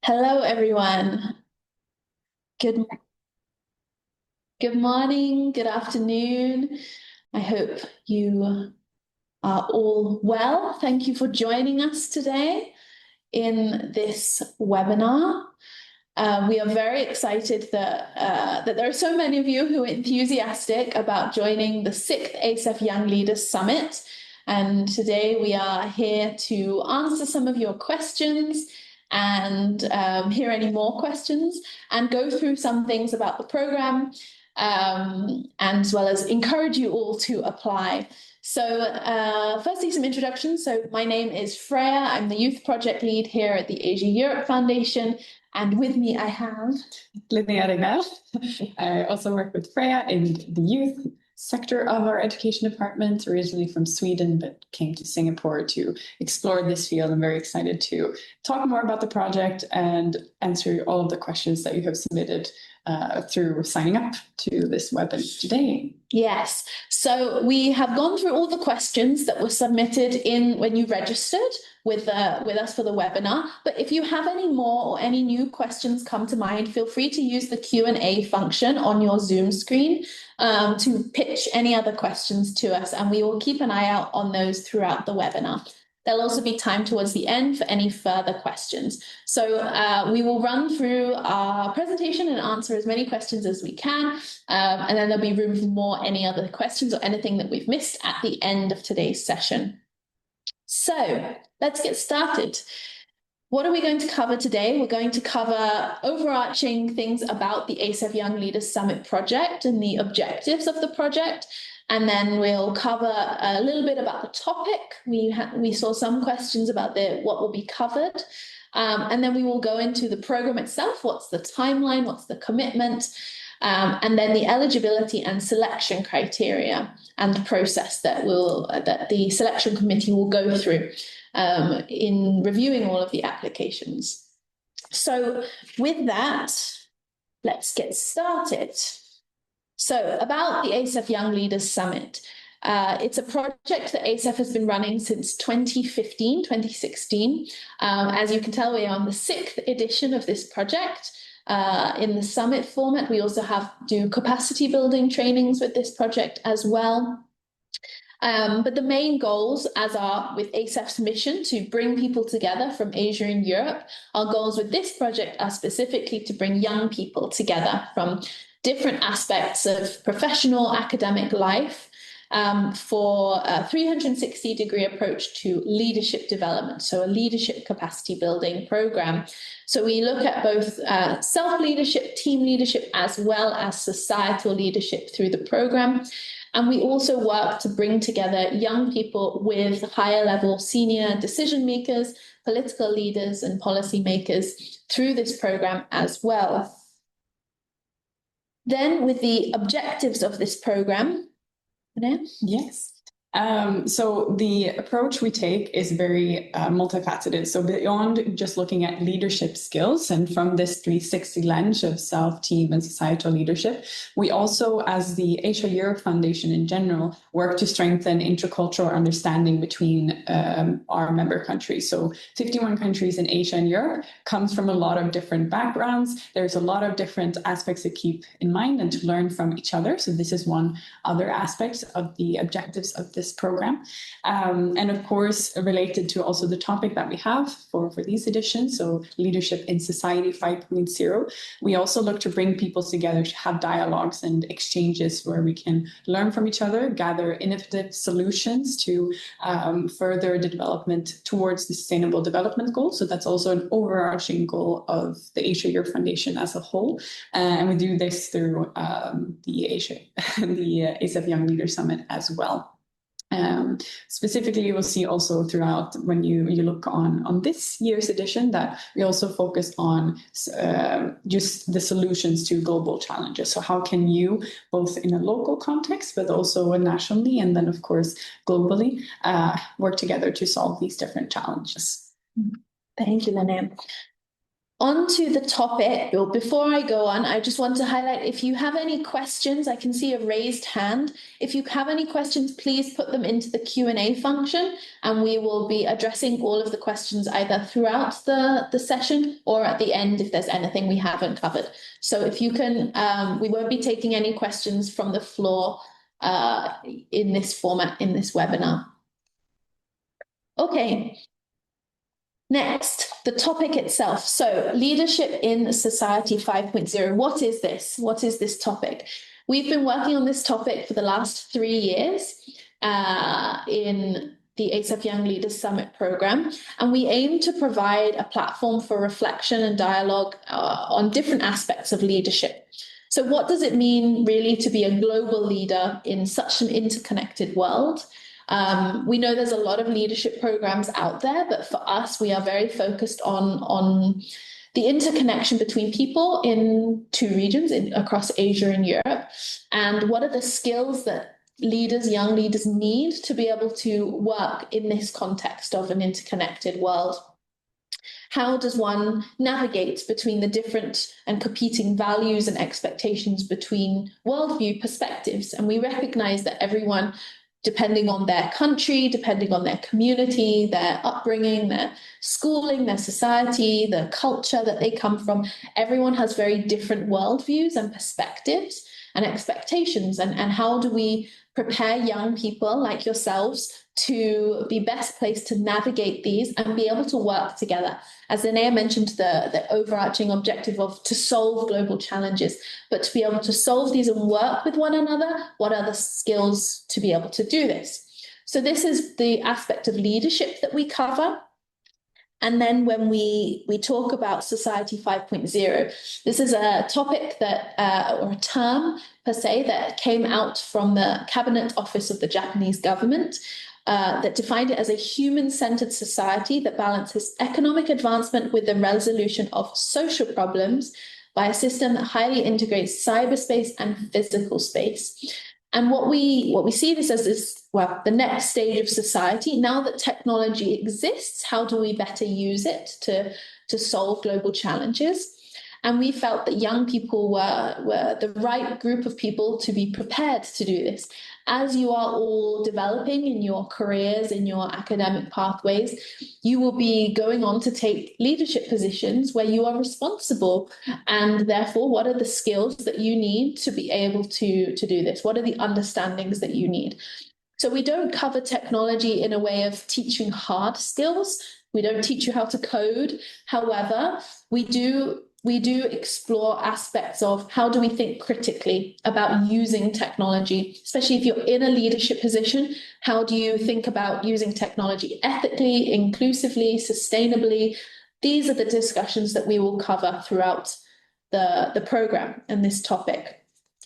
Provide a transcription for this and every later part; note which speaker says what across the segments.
Speaker 1: Hello, everyone. Good, good morning, good afternoon. I hope you are all well. Thank you for joining us today in this webinar. We are very excited that there are so many of you who are enthusiastic about joining the 6th ASEF Young Leaders Summit. And today we are here to answer some of your questions and hear any more questions and go through some things about the program, and as well as encourage you all to apply. So firstly, some introductions. So my name is Freya. I'm the Youth Project Lead here at the Asia Europe Foundation. And with me, I have
Speaker 2: Linnea. I also work with Freya in the youth sector of our education department, originally from Sweden, but came to Singapore to explore this field. I'm very excited to talk more about the project and answer all of the questions that you have submitted through signing up to this webinar today.
Speaker 1: Yes, so we have gone through all the questions that were submitted in when you registered with us for the webinar. But if you have any more or any new questions come to mind, feel free to use the Q&A function on your Zoom screen to pitch any other questions to us, and we will keep an eye out on those throughout the webinar. There'll also be time towards the end for any further questions. So we will run through our presentation and answer as many questions as we can. And then there'll be room for more, any other questions or anything that we've missed at the end of today's session. So let's get started. What are we going to cover today? We're going to cover overarching things about the ASEF Young Leaders Summit project and the objectives of the project. And then we'll cover a little bit about the topic. We saw some questions about what will be covered. And then we will go into the program itself. What's the timeline? What's the commitment? And then the eligibility and selection criteria and process that the selection committee will go through in reviewing all of the applications. So with that, let's get started. So about the ASEF Young Leaders Summit. It's a project that ASEF has been running since 2015, 2016. As you can tell, we are on the 6th edition of this project. In the summit format, we also do capacity building trainings with this project as well. But the main goals, as are with ASEF's mission to bring people together from Asia and Europe, our goals with this project are specifically to bring young people together from different aspects of professional academic life for a 360-degree approach to leadership development, so a leadership capacity building program. So we look at both self-leadership, team leadership, as well as societal leadership through the program. And we also work to bring together young people with higher level senior decision makers, political leaders, and policy makers through this program as well. Then with the objectives of this program.
Speaker 2: Yes. So the approach we take is very multifaceted. So beyond just looking at leadership skills and from this 360 lens of self, team, and societal leadership, we also, as the Asia Europe Foundation in general, work to strengthen intercultural understanding between our member countries. So 51 countries in Asia and Europe comes from a lot of different backgrounds. There's a lot of different aspects to keep in mind and to learn from each other. So this is one other aspect of the objectives of this program. And of course, related to also the topic that we have for these editions, so Leadership in Society 5.0, we also look to bring people together to have dialogues and exchanges where we can learn from each other, gather innovative solutions to further the development towards the Sustainable Development Goals. So that's also an overarching goal of the Asia Europe Foundation as a whole. And we do this through the ASEF Young Leaders Summit as well. Specifically, you will see also throughout when you look on this year's edition that we also focus on just the solutions to global challenges. So how can you, both in a local context, but also nationally, and then of course globally, work together to solve these different challenges.
Speaker 1: Thank you, Linnea. On to the topic, Bill. Before I go on, I just want to highlight, if you have any questions, I can see a raised hand. If you have any questions, please put them into the Q&A function, and we will be addressing all of the questions either throughout the session or at the end if there's anything we haven't covered. So if you can, we won't be taking any questions from the floor in this format, in this webinar. Okay. Next, the topic itself. So, leadership in society 5.0. What is this? What is this topic? We've been working on this topic for the last 3 years in the ASEF Young Leaders Summit program, and we aim to provide a platform for reflection and dialogue on different aspects of leadership. So, what does it mean really to be a global leader in such an interconnected world? We know there's a lot of leadership programs out there, but for us, we are very focused on the interconnection between people in 2 regions across Asia and Europe. And what are the skills that young leaders need to be able to work in this context of an interconnected world? How does one navigate between the different and competing values and expectations between worldview perspectives? And we recognize that everyone, depending on their country, depending on their community, their upbringing, their schooling, their society, the culture that they come from, everyone has very different worldviews and perspectives and expectations. And how do we prepare young people like yourselves to be best placed to navigate these and be able to work together? As Linnea mentioned, the overarching objective of to solve global challenges, but to be able to solve these and work with one another, what are the skills to be able to do this? So this is the aspect of leadership that we cover. And then when we talk about Society 5.0, this is a topic that, or a term per se, that came out from the Cabinet Office of the Japanese government, that defined it as a human-centered society that balances economic advancement with the resolution of social problems by a system that highly integrates cyberspace and physical space. And what we see this as is, well, the next stage of society. Now that technology exists, how do we better use it to solve global challenges? And we felt that young people were the right group of people to be prepared to do this. As you are all developing in your careers, in your academic pathways, you will be going on to take leadership positions where you are responsible. And therefore, what are the skills that you need to be able to do this? What are the understandings that you need? So we don't cover technology in a way of teaching hard skills. We don't teach you how to code. However, we do explore aspects of how do we think critically about using technology, especially if you're in a leadership position. How do you think about using technology ethically, inclusively, sustainably? These are the discussions that we will cover throughout the program and this topic,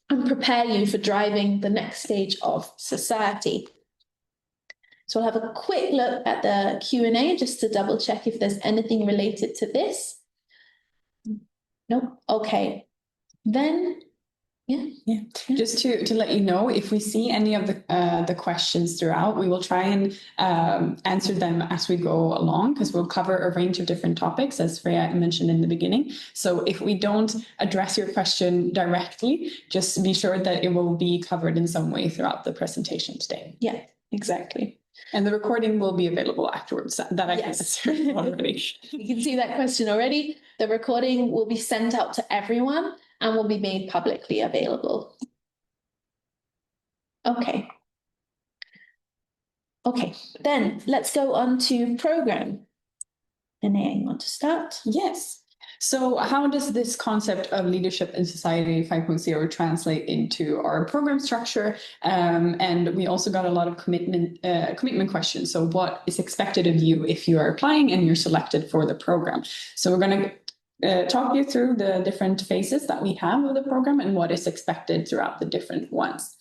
Speaker 1: and prepare you for driving the next stage of society. So I'll have a quick look at the Q&A just to double check if there's anything related to this. Nope. Okay. Then, yeah.
Speaker 2: Just to let you know, if we see any of the questions throughout, we will try and answer them as we go along, because we'll cover a range of different topics, as Freya mentioned in the beginning. So if we don't address your question directly, just be sure that it will be covered in some way throughout the presentation today.
Speaker 1: Yeah, exactly.
Speaker 2: And the recording will be available afterwards. That I can answer already.
Speaker 1: You can see that question already. The recording will be sent out to everyone and will be made publicly available. Okay. Okay, then let's go on to program. Linnea, you want to start?
Speaker 2: Yes. So how does this concept of leadership in society 5.0 translate into our program structure? And we also got a lot of commitment questions. So what is expected of you if you are applying and you're selected for the program? So we're going to talk you through the different phases that we have of the program and what is expected throughout the different ones.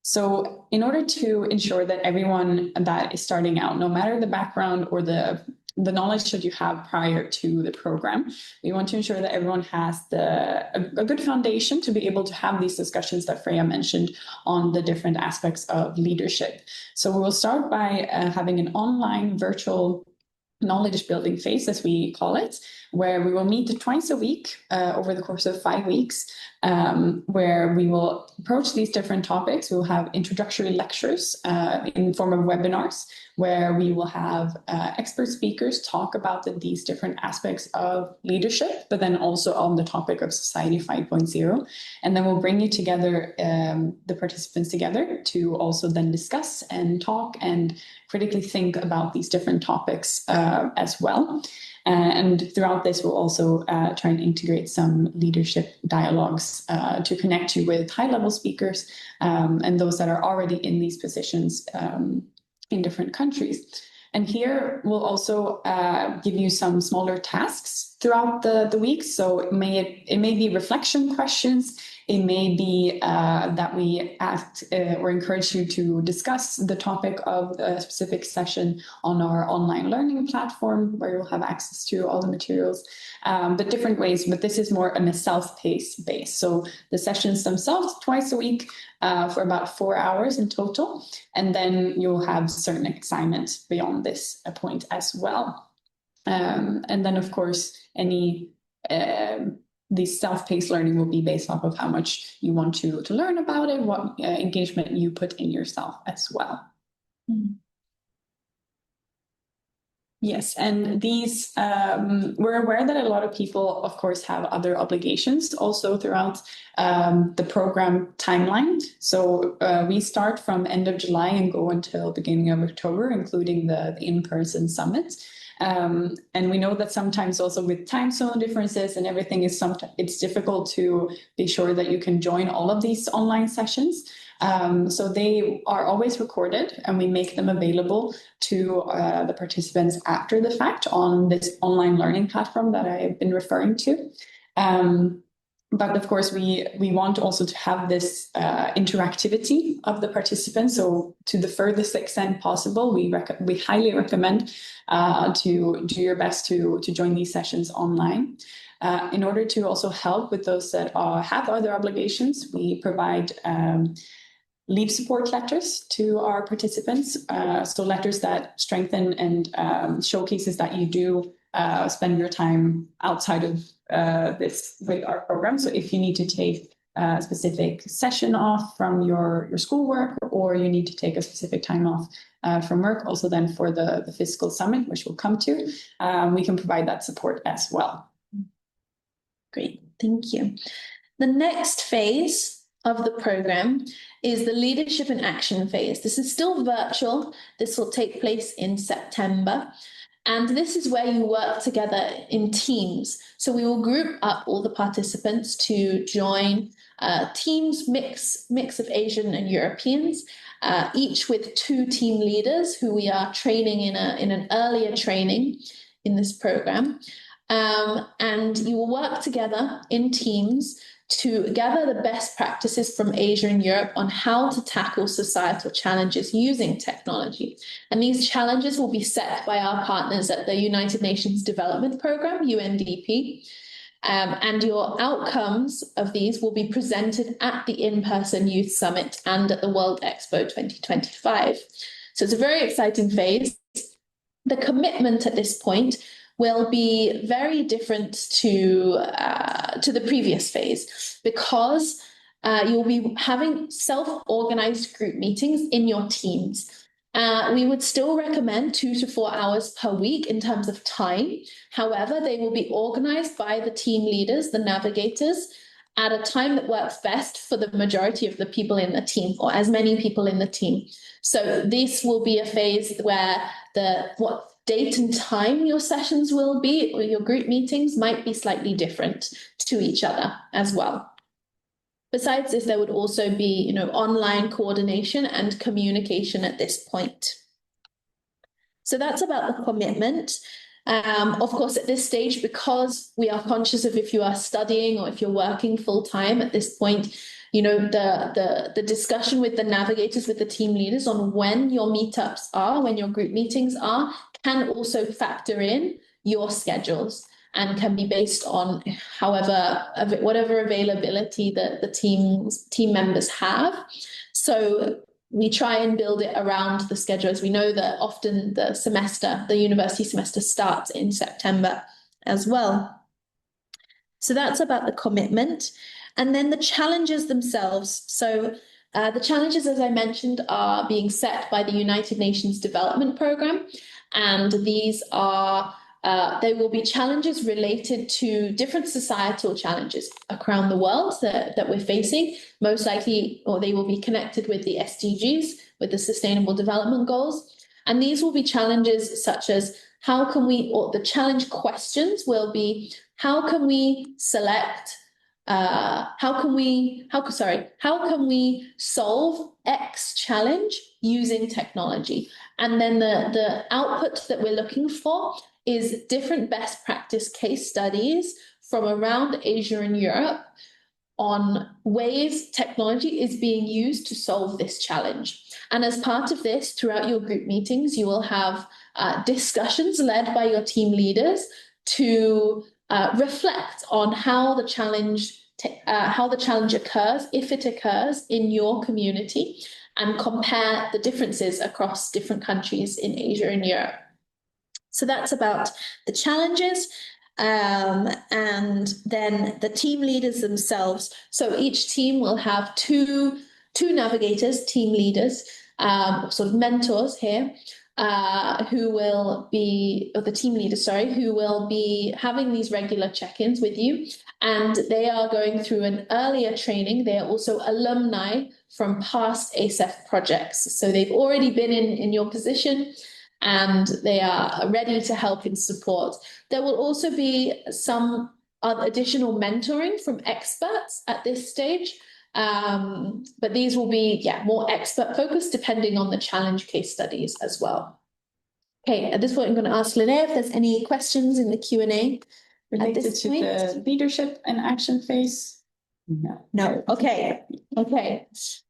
Speaker 2: So in order to ensure that everyone that is starting out, no matter the background or the knowledge that you have prior to the program, we want to ensure that everyone has a good foundation to be able to have these discussions that Freya mentioned on the different aspects of leadership. So we will start by having an online virtual knowledge building phase, as we call it, where we will meet twice a week over the course of 5 weeks, where we will approach these different topics. We will have introductory lectures in the form of webinars, where we will have expert speakers talk about these different aspects of leadership, but then also on the topic of Society 5.0. And then we'll bring you together, the participants together, to also then discuss and talk and critically think about these different topics as well. And throughout this, we'll also try and integrate some leadership dialogues to connect you with high-level speakers and those that are already in these positions in different countries. And here we'll also give you some smaller tasks throughout the week. So it may be reflection questions. It may be that we ask or encourage you to discuss the topic of a specific session on our online learning platform, where you'll have access to all the materials, but different ways. But this is more on a self-paced base. So the sessions themselves twice a week for about 4 hours in total. And then you'll have certain assignments beyond this point as well. And then, of course, any the self-paced learning will be based off of how much you want to learn about it, what engagement you put in yourself as well. Mm-hmm. Yes, and these, we're aware that a lot of people, of course, have other obligations also throughout the program timeline. So we start from end of July and go until beginning of October, including the in-person summit. And we know that sometimes also with time zone differences and everything it's difficult to be sure that you can join all of these online sessions. So they are always recorded, and we make them available to the participants after the fact on this online learning platform that I've been referring to. But of course, we want also to have this interactivity of the participants. So to the furthest extent possible, we highly recommend to do your best to join these sessions online. In order to also help with those that have other obligations, we provide leave support letters to our participants. So letters that strengthen and showcases that you do spend your time outside of this with our program. So if you need to take a specific session off from your schoolwork, or you need to take a specific time off from work, also then for the physical summit, which we'll come to, we can provide that support as well.
Speaker 1: Great, thank you. The next phase of the program is the leadership and action phase. This is still virtual. This will take place in September. And this is where you work together in teams. So we will group up all the participants to join teams, mix of Asian and Europeans, each with 2 team leaders who we are training in an earlier training in this program. And you will work together in teams to gather the best practices from Asia and Europe on how to tackle societal challenges using technology. And these challenges will be set by our partners at the United Nations Development Programme, UNDP. And your outcomes of these will be presented at the in-person Youth Summit and at the World Expo 2025. So it's a very exciting phase. The commitment at this point will be very different to the previous phase, because you'll be having self-organized group meetings in your teams. We would still recommend 2 to 4 hours per week in terms of time. However, they will be organized by the team leaders, the navigators, at a time that works best for the majority of the people in the team, or as many people in the team. So this will be a phase where what date and time your sessions will be, or your group meetings, might be slightly different to each other as well. Besides this, there would also be, online coordination and communication at this point. So that's about the commitment. Of course, at this stage, because we are conscious of if you are studying or if you're working full time at this point, the discussion with the navigators, with the team leaders on when your meetups are, when your group meetings are, can also factor in your schedules and can be based on whatever availability that the team members have. So we try and build it around the schedule, as we know that often the university semester starts in September as well. So that's about the commitment. And then the challenges themselves. So the challenges, as I mentioned, are being set by the United Nations Development Programme. And these are, they will be challenges related to different societal challenges around the world that we're facing, most likely, or they will be connected with the SDGs, with the Sustainable Development Goals. And these will be challenges such as how can we, or the challenge questions will be, how can we select, how can we solve X challenge using technology? And then the output that we're looking for is different best practice case studies from around Asia and Europe on ways technology is being used to solve this challenge. And as part of this, throughout your group meetings, you will have discussions led by your team leaders to reflect on how the challenge occurs, if it occurs in your community, and compare the differences across different countries in Asia and Europe. So that's about the challenges. And then the team leaders themselves. So each team will have two navigators, team leaders, sort of mentors here, who will be, or the team leaders, sorry, who will be having these regular check-ins with you. And they are going through an earlier training. They are also alumni from past ASEF projects. So they've already been in your position, and they are ready to help and support. There will also be some additional mentoring from experts at this stage, but these will be more expert focused depending on the challenge case studies as well. Okay, at this point, I'm going to ask Linnea if there's any questions in the Q&A
Speaker 2: related to the leadership and action phase.
Speaker 1: No. Okay,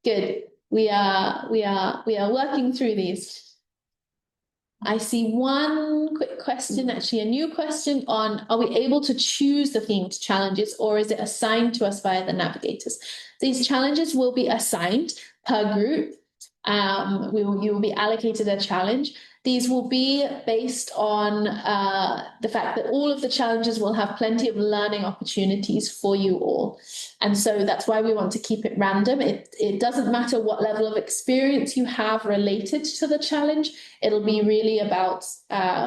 Speaker 1: good. We are working through these. I see one quick question, actually a new question on, are we able to choose the themed challenges, or is it assigned to us via the navigators? These challenges will be assigned per group. You will be allocated a challenge. These will be based on the fact that all of the challenges will have plenty of learning opportunities for you all. And so that's why we want to keep it random. It doesn't matter what level of experience you have related to the challenge. It'll be really about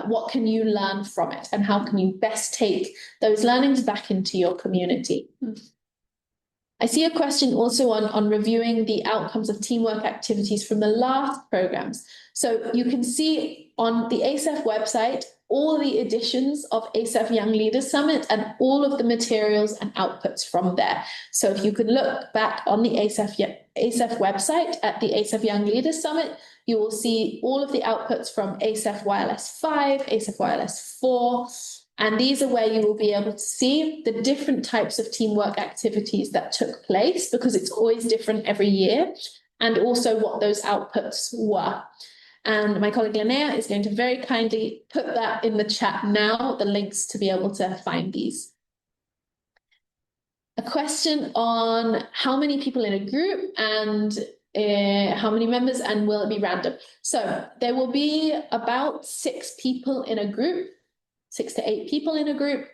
Speaker 1: what can you learn from it and how can you best take those learnings back into your community. I see a question also on reviewing the outcomes of teamwork activities from the last programs. So you can see on the ASEF website all the editions of ASEF Young Leaders Summit and all of the materials and outputs from there. So if you could look back on the ASEF website at the ASEF Young Leaders Summit, you will see all of the outputs from ASEFYLS5, ASEFYLS4, and these are where you will be able to see the different types of teamwork activities that took place, because it's always different every year, and also what those outputs were. And my colleague Linnea is going to very kindly put that in the chat now, the links to be able to find these. A question on how many people in a group and how many members, and will it be random? So there will be about 6 people in a group, 6 to 8 people in a group,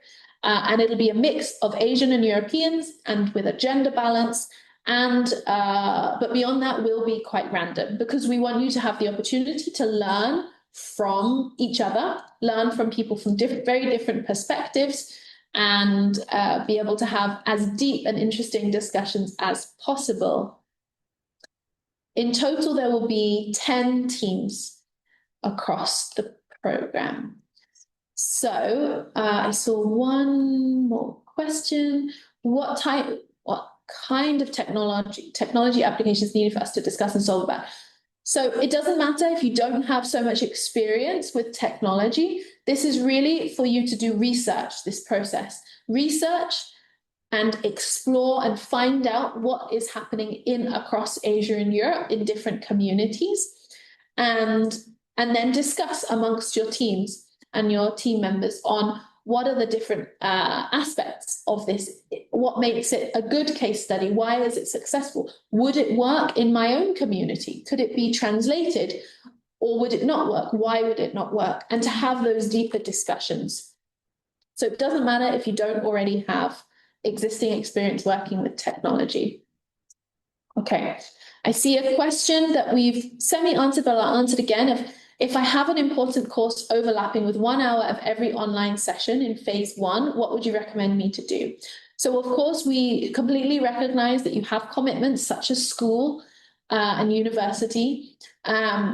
Speaker 1: and it'll be a mix of Asian and Europeans, and with a gender balance. And but beyond that, will be quite random, because we want you to have the opportunity to learn from each other, learn from people from very different perspectives, and be able to have as deep and interesting discussions as possible. In total, there will be 10 teams across the program. So I saw one more question. What kind of technology applications needed for us to discuss and solve about? So it doesn't matter if you don't have so much experience with technology. This is really for you to do research, this process. Research and explore and find out what is happening across Asia and Europe in different communities, and then discuss amongst your teams and your team members on what are the different aspects of this? What makes it a good case study? Why is it successful? Would it work in my own community? Could it be translated? Or would it not work? Why would it not work? And to have those deeper discussions. So it doesn't matter if you don't already have existing experience working with technology. Okay, I see a question that we've semi-answered, but I'll answer it again. If I have an important course overlapping with 1 hour of every online session in phase 1, what would you recommend me to do? So of course, we completely recognize that you have commitments such as school and university.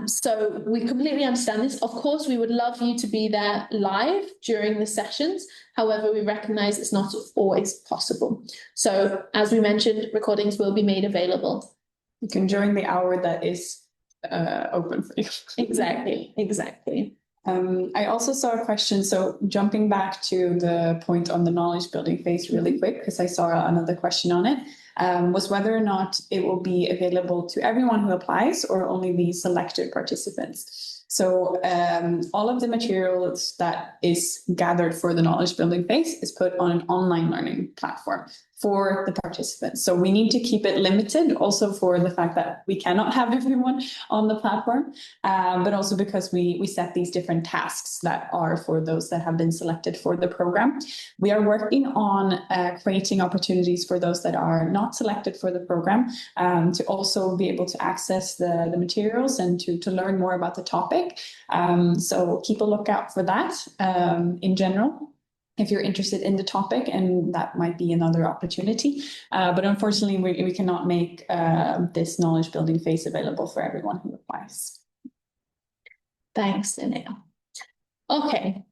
Speaker 1: So we completely understand this. Of course, we would love you to be there live during the sessions. However, we recognize it's not always possible. So as we mentioned, recordings will be made available.
Speaker 2: You can join the hour that is open for you.
Speaker 1: Exactly.
Speaker 2: I also saw a question, so jumping back to the point on the knowledge building phase really quick, because I saw another question on it, was whether or not it will be available to everyone who applies or only the selected participants. So all of the materials that is gathered for the knowledge building phase is put on an online learning platform for the participants. So we need to keep it limited also for the fact that we cannot have everyone on the platform, but also because we set these different tasks that are for those that have been selected for the program. We are working on creating opportunities for those that are not selected for the program to also be able to access the materials and to learn more about the topic. So keep a lookout for that in general, if you're interested in the topic, and that might be another opportunity. But unfortunately, we cannot make this knowledge building phase available for everyone who applies.
Speaker 1: Thanks, Linnea. Okay.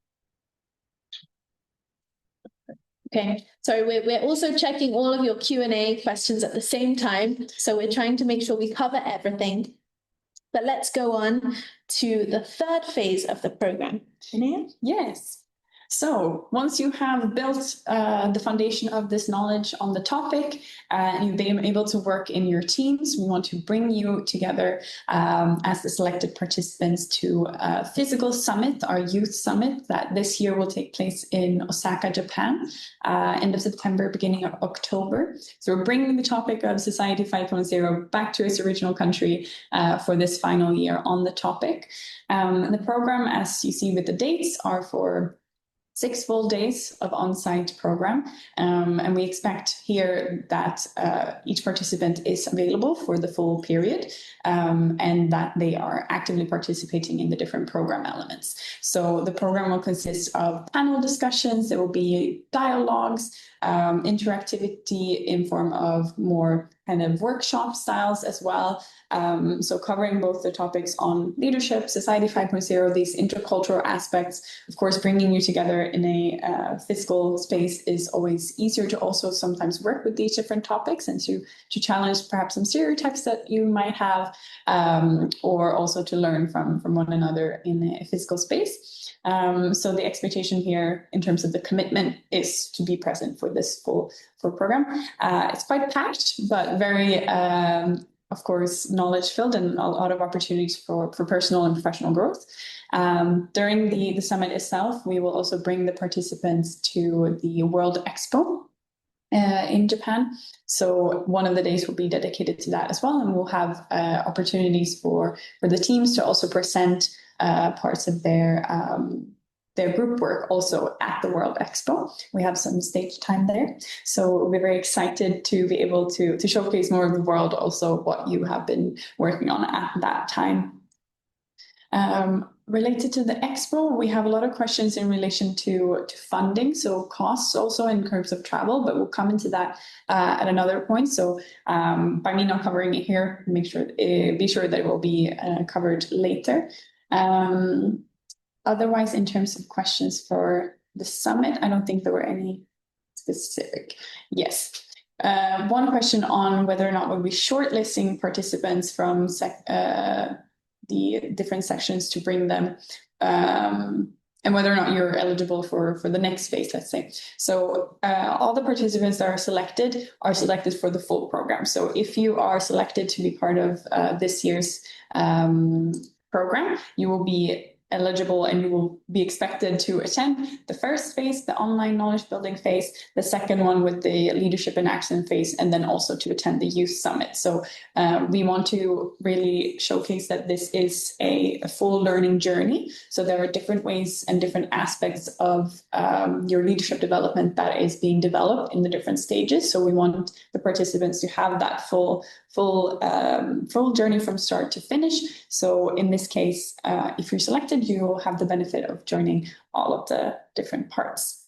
Speaker 1: So we're also checking all of your Q&A questions at the same time. So we're trying to make sure we cover everything. But let's go on to the third phase of the program. Linnea?
Speaker 2: Yes. So once you have built the foundation of this knowledge on the topic and you've been able to work in your teams, we want to bring you together as the selected participants to a physical summit, our youth summit, that this year will take place in Osaka, Japan, end of September, beginning of October. So we're bringing the topic of Society 5.0 back to its original country for this final year on the topic. And the program, as you see with the dates, are for 6 full days of on-site program. And we expect here that each participant is available for the full period and that they are actively participating in the different program elements. So the program will consist of panel discussions, there will be dialogues, interactivity in form of more kind of workshop styles as well. So covering both the topics on leadership, Society 5.0, these intercultural aspects. Of course, bringing you together in a physical space is always easier to also sometimes work with these different topics and to challenge perhaps some stereotypes that you might have, or also to learn from one another in a physical space. So the expectation here in terms of the commitment is to be present for this full program. It's quite packed, but very, of course, knowledge filled and a lot of opportunities for personal and professional growth. During the summit itself, we will also bring the participants to the World Expo in Japan. So one of the days will be dedicated to that as well. And we'll have opportunities for the teams to also present parts of their group work also at the World Expo. We have some stage time there. So we're very excited to be able to showcase more of the world, also what you have been working on at that time. Related to the Expo, we have a lot of questions in relation to funding, so costs also in terms of travel, but we'll come into that at another point. So by me not covering it here, be sure that it will be covered later. Otherwise, in terms of questions for the summit, I don't think there were any specific. Yes. One question on whether or not we'll be shortlisting participants from the different sections to bring them, and whether or not you're eligible for the next phase, let's say. So all the participants that are selected for the full program. So if you are selected to be part of this year's program, you will be eligible, and you will be expected to attend the first phase, the online knowledge building phase, the second one with the leadership in action phase, and then also to attend the youth summit. So we want to really showcase that this is a full learning journey. So there are different ways and different aspects of your leadership development that is being developed in the different stages. So we want the participants to have that full journey from start to finish. So in this case, if you're selected, you will have the benefit of joining all of the different parts.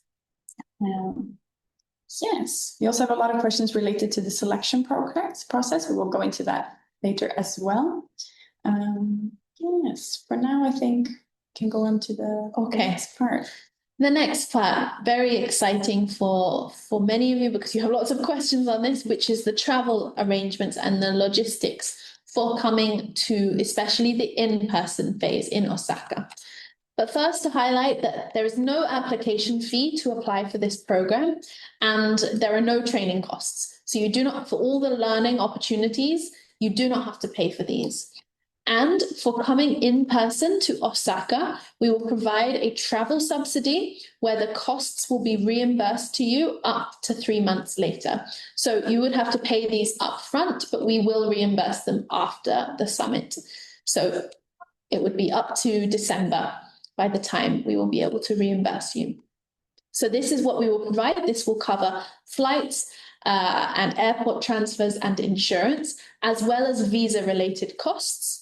Speaker 2: Yes, we also have a lot of questions related to the selection process. We will go into that later as well. Yes, for now, I think we can go on to the next part.
Speaker 1: The next part, very exciting for many of you because you have lots of questions on this, which is the travel arrangements and the logistics for coming to especially the in-person phase in Osaka. But first, to highlight that there is no application fee to apply for this program, and there are no training costs. So you do not, for all the learning opportunities, you do not have to pay for these. And for coming in person to Osaka, we will provide a travel subsidy where the costs will be reimbursed to you up to 3 months later. So you would have to pay these upfront, but we will reimburse them after the summit. So it would be up to December by the time we will be able to reimburse you. So this is what we will provide. This will cover flights and airport transfers and insurance, as well as visa-related costs.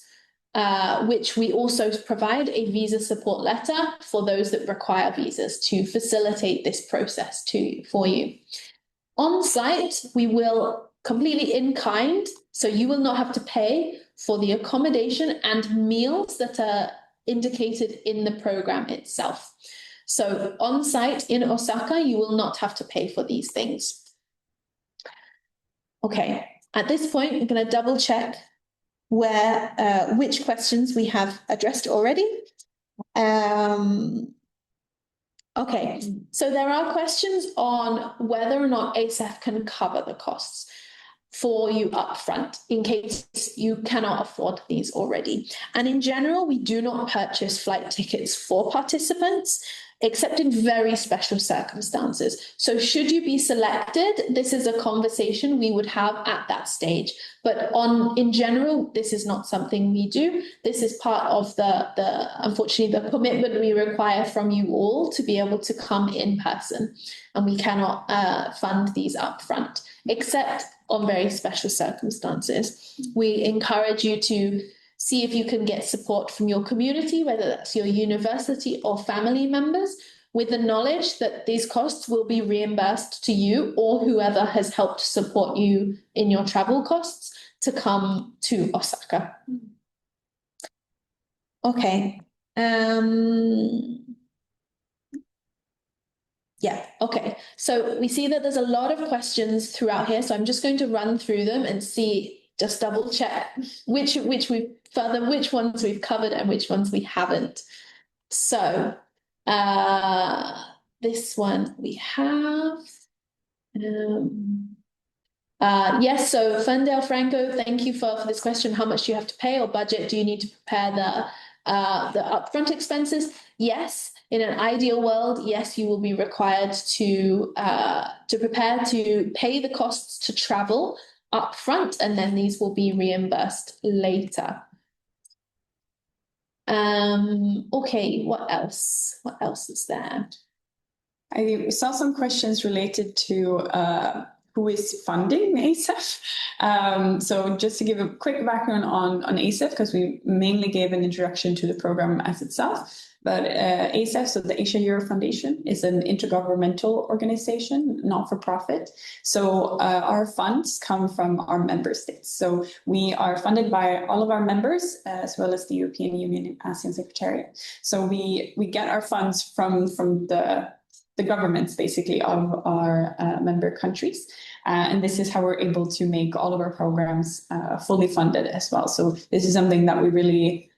Speaker 1: Which we also provide a visa support letter for those that require visas to facilitate this process for you. On site, we will completely in kind, so you will not have to pay for the accommodation and meals that are indicated in the program itself. So on site in Osaka, you will not have to pay for these things. Okay, at this point, I'm going to double check which questions we have addressed already. Okay, so there are questions on whether or not ASEF can cover the costs for you upfront in case you cannot afford these already. And in general, we do not purchase flight tickets for participants, except in very special circumstances. So should you be selected, this is a conversation we would have at that stage. But in general, this is not something we do. This is part of unfortunately, the commitment we require from you all to be able to come in person. And we cannot fund these upfront, except on very special circumstances. We encourage you to see if you can get support from your community, whether that's your university or family members, with the knowledge that these costs will be reimbursed to you or whoever has helped support you in your travel costs to come to Osaka. Okay. Yeah, okay. So we see that there's a lot of questions throughout here. So I'm just going to run through them and see, just double check which ones we've covered and which ones we haven't. So this one we have. Yes, so Fendel Franco, thank you for this question. How much do you have to pay or budget do you need to prepare the upfront expenses? Yes, in an ideal world, yes, you will be required to prepare to pay the costs to travel upfront, and then these will be reimbursed later. Okay, what else? What else is there?
Speaker 2: I saw some questions related to who is funding ASEF. So just to give a quick background on ASEF, because we mainly gave an introduction to the program as itself. But ASEF, so the Asia Euro Foundation, is an intergovernmental organization, not for profit. So our funds come from our member states. So we are funded by all of our members, as well as the European Union and ASEAN Secretariat. So we get our funds from the governments, basically, of our member countries. And this is how we're able to make all of our programs fully funded as well. So this is something that we really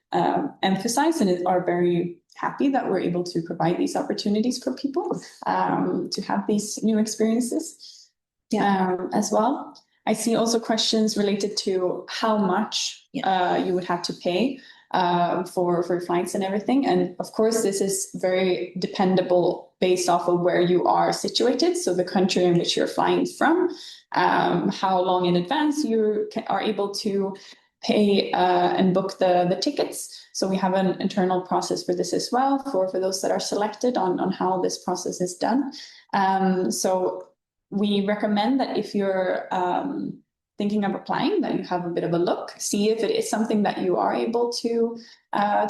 Speaker 2: emphasize and are very happy that we're able to provide these opportunities for people to have these new experiences as well. I see also questions related to how much you would have to pay. for flights and everything. And of course, this is very dependable based off of where you are situated. So the country in which you're flying from, how long in advance you are able to pay and book the tickets. So we have an internal process for this as well for those that are selected on how this process is done. So we recommend that if you're thinking of applying, that you have a bit of a look, see if it is something that you are able to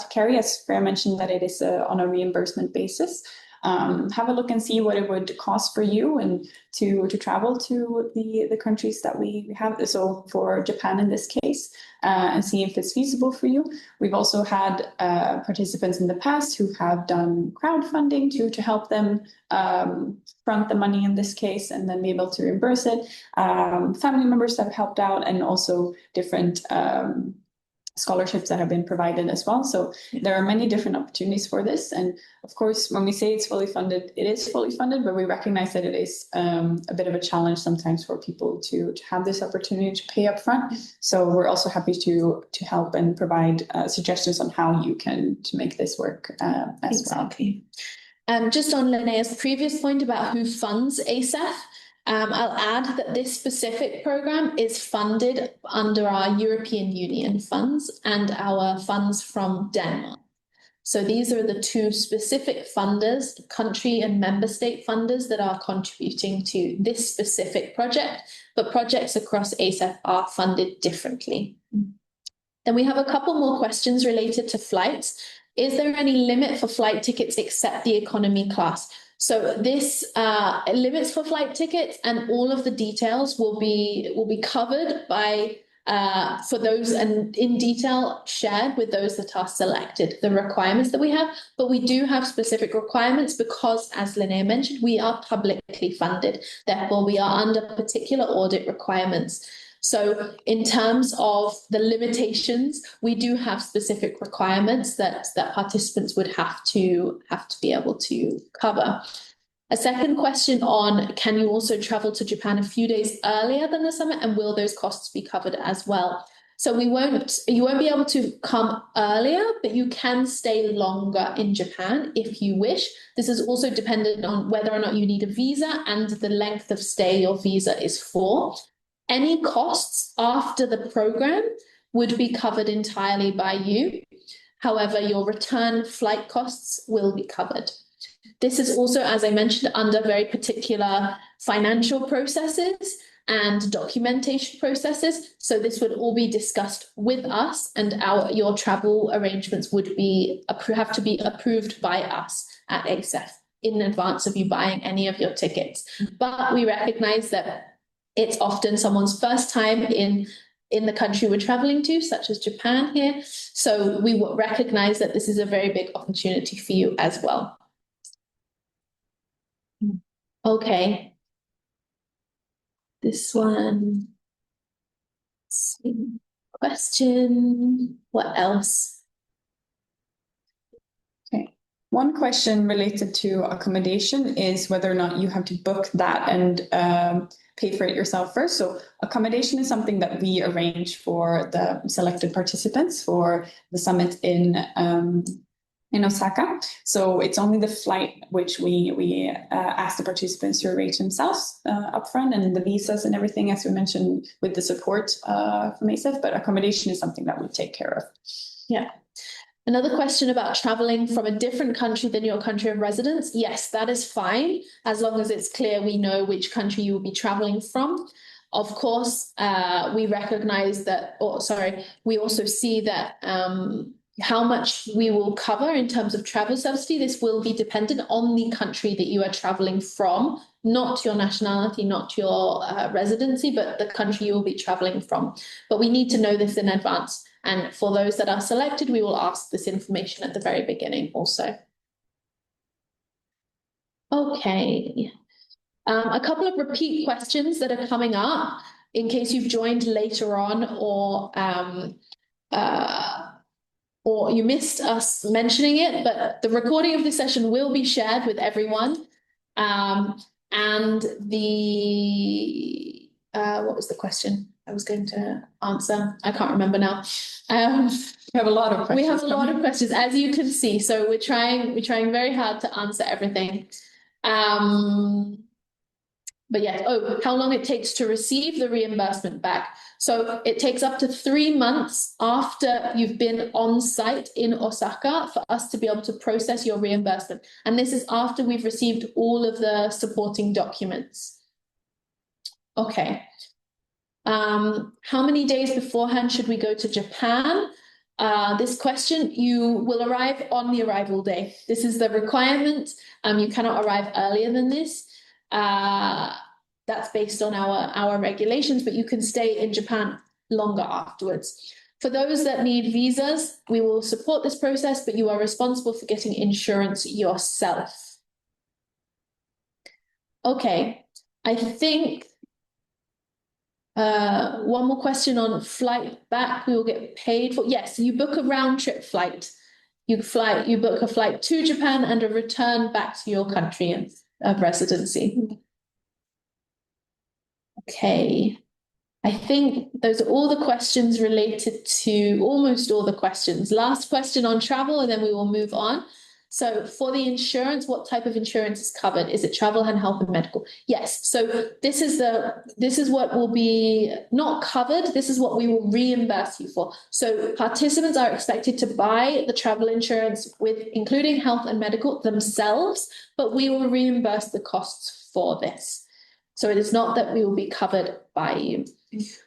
Speaker 2: carry. As Freya mentioned, that it is on a reimbursement basis. Have a look and see what it would cost for you and to travel to the countries that we have. So for Japan in this case, and see if it's feasible for you. We've also had participants in the past who have done crowdfunding to help them front the money in this case and then be able to reimburse it. Family members have helped out, and also different scholarships that have been provided as well. So there are many different opportunities for this. And of course, when we say it's fully funded, it is fully funded, but we recognize that it is a bit of a challenge sometimes for people to have this opportunity to pay up front. So we're also happy to help and provide suggestions on how you can to make this work as well.
Speaker 1: Just on Linnea's previous point about who funds ASEF, I'll add that this specific program is funded under our European Union funds and our funds from Denmark. So these are the two specific funders, country and member state funders, that are contributing to this specific project, but projects across ASEF are funded differently. Then we have a couple more questions related to flights. Is there any limit for flight tickets except the economy class? So this limits for flight tickets and all of the details will be covered by for those and in detail shared with those that are selected, the requirements that we have. But we do have specific requirements because, as Linnea mentioned, we are publicly funded. Therefore, we are under particular audit requirements. So in terms of the limitations, we do have specific requirements that participants would have to be able to cover. A second question on, can you also travel to Japan a few days earlier than the summit, and will those costs be covered as well? So you won't be able to come earlier, but you can stay longer in Japan if you wish. This is also dependent on whether or not you need a visa and the length of stay your visa is for. Any costs after the program would be covered entirely by you. However, your return flight costs will be covered. This is also, as I mentioned, under very particular financial processes and documentation processes. So this would all be discussed with us, and your travel arrangements would have to be approved by us at ASEF in advance of you buying any of your tickets. But we recognize that it's often someone's first time in the country we're traveling to, such as Japan here. So we will recognize that this is a very big opportunity for you as well. Okay. This one. Let's see. Question. What else?
Speaker 2: Okay. One question related to accommodation is whether or not you have to book that and pay for it yourself first. So accommodation is something that we arrange for the selected participants for the summit in Osaka. So it's only the flight which we ask the participants to arrange themselves upfront, and the visas and everything, as we mentioned, with the support from ASEF. But accommodation is something that we take care of.
Speaker 1: Yeah. Another question about traveling from a different country than your country of residence. Yes, that is fine, as long as it's clear we know which country you will be traveling from. Of course, we recognize that, we also see that how much we will cover in terms of travel subsidy. This will be dependent on the country that you are traveling from, not your nationality, not your residency, but the country you will be traveling from. But we need to know this in advance. And for those that are selected, we will ask this information at the very beginning also. Okay. A couple of repeat questions that are coming up in case you've joined later on or you missed us mentioning it, but the recording of this session will be shared with everyone. And what was the question? I was going to answer. I can't remember now.
Speaker 2: We have a lot of questions.
Speaker 1: We have a lot of questions, as you can see. So we're trying very hard to answer everything. But yeah, how long it takes to receive the reimbursement back. So it takes up to 3 months after you've been on site in Osaka for us to be able to process your reimbursement. And this is after we've received all of the supporting documents. Okay. How many days beforehand should we go to Japan? This question, you will arrive on the arrival day. This is the requirement. You cannot arrive earlier than this. That's based on our regulations, but you can stay in Japan longer afterwards. For those that need visas, we will support this process, but you are responsible for getting insurance yourself. Okay, I think one more question on flight back. We will get paid for. Yes, you book a round trip flight. You book a flight to Japan and a return back to your country of residency. Okay, I think those are all the questions related to, almost all the questions. Last question on travel, and then we will move on. So for the insurance, what type of insurance is covered? Is it travel and health and medical? Yes. So this is what will be not covered. This is what we will reimburse you for. So participants are expected to buy the travel insurance with including health and medical themselves, but we will reimburse the costs for this. So it is not that we will be covered by you.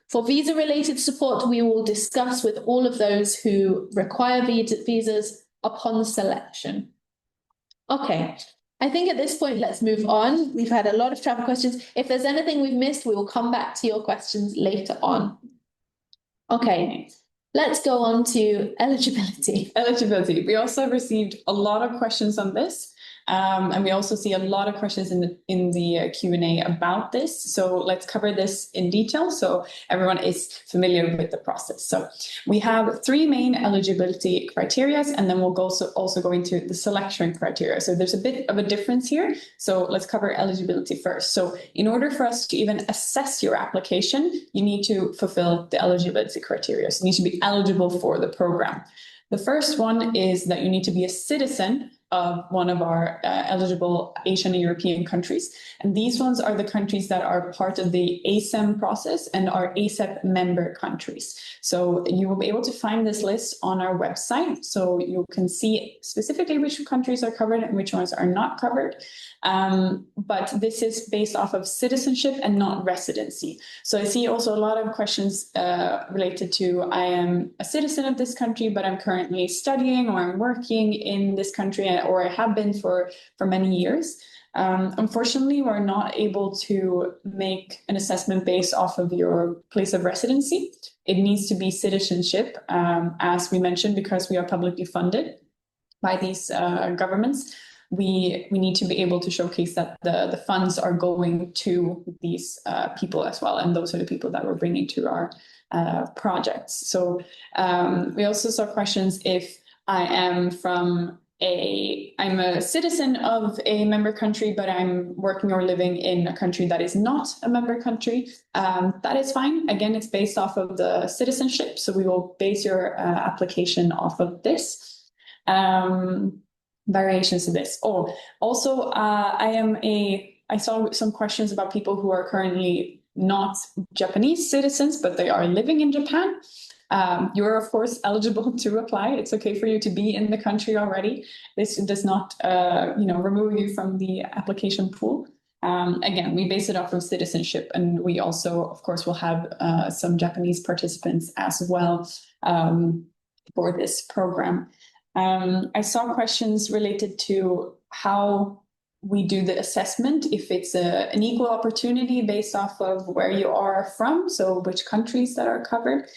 Speaker 1: For visa-related support, we will discuss with all of those who require visas upon selection. Okay, I think at this point, let's move on. We've had a lot of travel questions. If there's anything we've missed, we will come back to your questions later on. Okay, let's go on to eligibility.
Speaker 2: Eligibility. We also received a lot of questions on this. And we also see a lot of questions in the Q&A about this. So let's cover this in detail so everyone is familiar with the process. So we have 3 main eligibility criteria, and then we'll also go into the selection criteria. So there's a bit of a difference here. So let's cover eligibility first. So in order for us to even assess your application, you need to fulfill the eligibility criteria. So you need to be eligible for the program. The first one is that you need to be a citizen of one of our eligible Asian and European countries. And these ones are the countries that are part of the ASEM process and are ASEF member countries. So you will be able to find this list on our website. So you can see specifically which countries are covered and which ones are not covered. But this is based off of citizenship and not residency. So I see also a lot of questions related to, I am a citizen of this country, but I'm currently studying or I'm working in this country, or I have been for many years. Unfortunately, we're not able to make an assessment based off of your place of residency. It needs to be citizenship, as we mentioned, because we are publicly funded by these governments. We need to be able to showcase that the funds are going to these people as well. And those are the people that we're bringing to our projects. So we also saw questions if I'm a citizen of a member country, but I'm working or living in a country that is not a member country. That is fine. Again, it's based off of the citizenship. So we will base your application off of this. Variations of this. Also, I saw some questions about people who are currently not Japanese citizens, but they are living in Japan. You're, of course, eligible to apply. It's okay for you to be in the country already. This does not, remove you from the application pool. Again, we base it off of citizenship, and we also, of course, will have some Japanese participants as well for this program. I saw questions related to how we do the assessment, if it's an equal opportunity based off of where you are from, so which countries that are covered.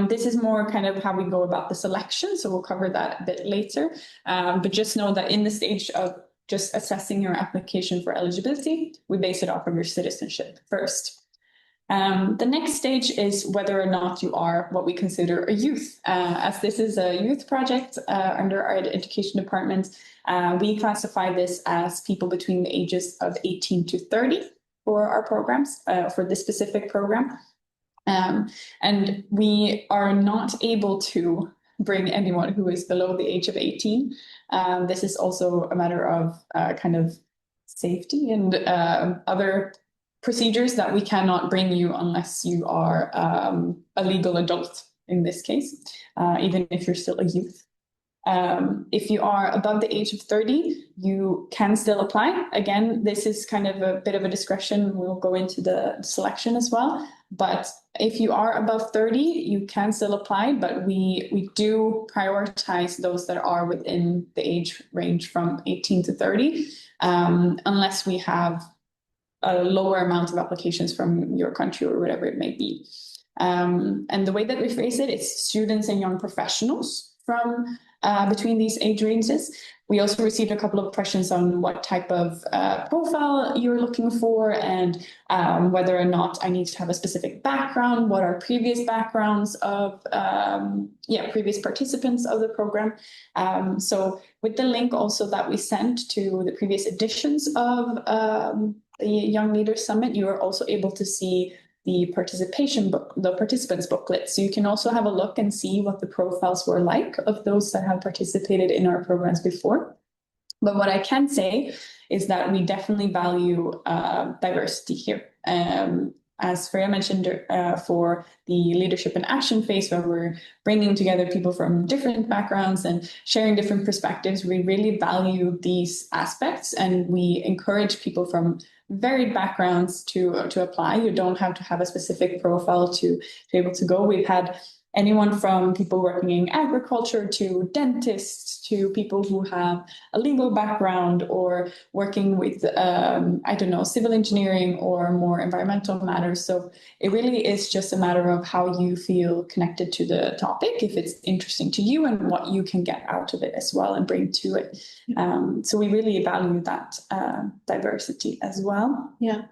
Speaker 2: This is more kind of how we go about the selection, so we'll cover that a bit later. But just know that in the stage of just assessing your application for eligibility, we base it off of your citizenship first. The next stage is whether or not you are what we consider a youth. As this is a youth project under our education department, we classify this as people between the ages of 18 to 30 for our programs, for this specific program. And we are not able to bring anyone who is below the age of 18. This is also a matter of kind of safety and other procedures that we cannot bring you unless you are a legal adult in this case, even if you're still a youth. If you are above the age of 30, you can still apply. Again, this is kind of a bit of a discretion. We'll go into the selection as well. But if you are above 30, you can still apply, but we do prioritize those that are within the age range from 18 to 30, unless we have a lower amount of applications from your country or whatever it may be. And the way that we phrase it is students and young professionals from between these age ranges. We also received a couple of questions on what type of profile you're looking for and whether or not I need to have a specific background, what are previous backgrounds of previous participants of the program. So with the link also that we sent to the previous editions of the Young Leaders Summit, you are also able to see the participants booklet. So you can also have a look and see what the profiles were like of those that have participated in our programs before. But what I can say is that we definitely value diversity here. As Freya mentioned, for the leadership and action phase, where we're bringing together people from different backgrounds and sharing different perspectives, we really value these aspects, and we encourage people from varied backgrounds to apply. You don't have to have a specific profile to be able to go. We've had anyone from people working in agriculture to dentists to people who have a legal background or working with, civil engineering or more environmental matters. So it really is just a matter of how you feel connected to the topic, if it's interesting to you and what you can get out of it as well and bring to it. So we really value that diversity as well.
Speaker 1: Yeah.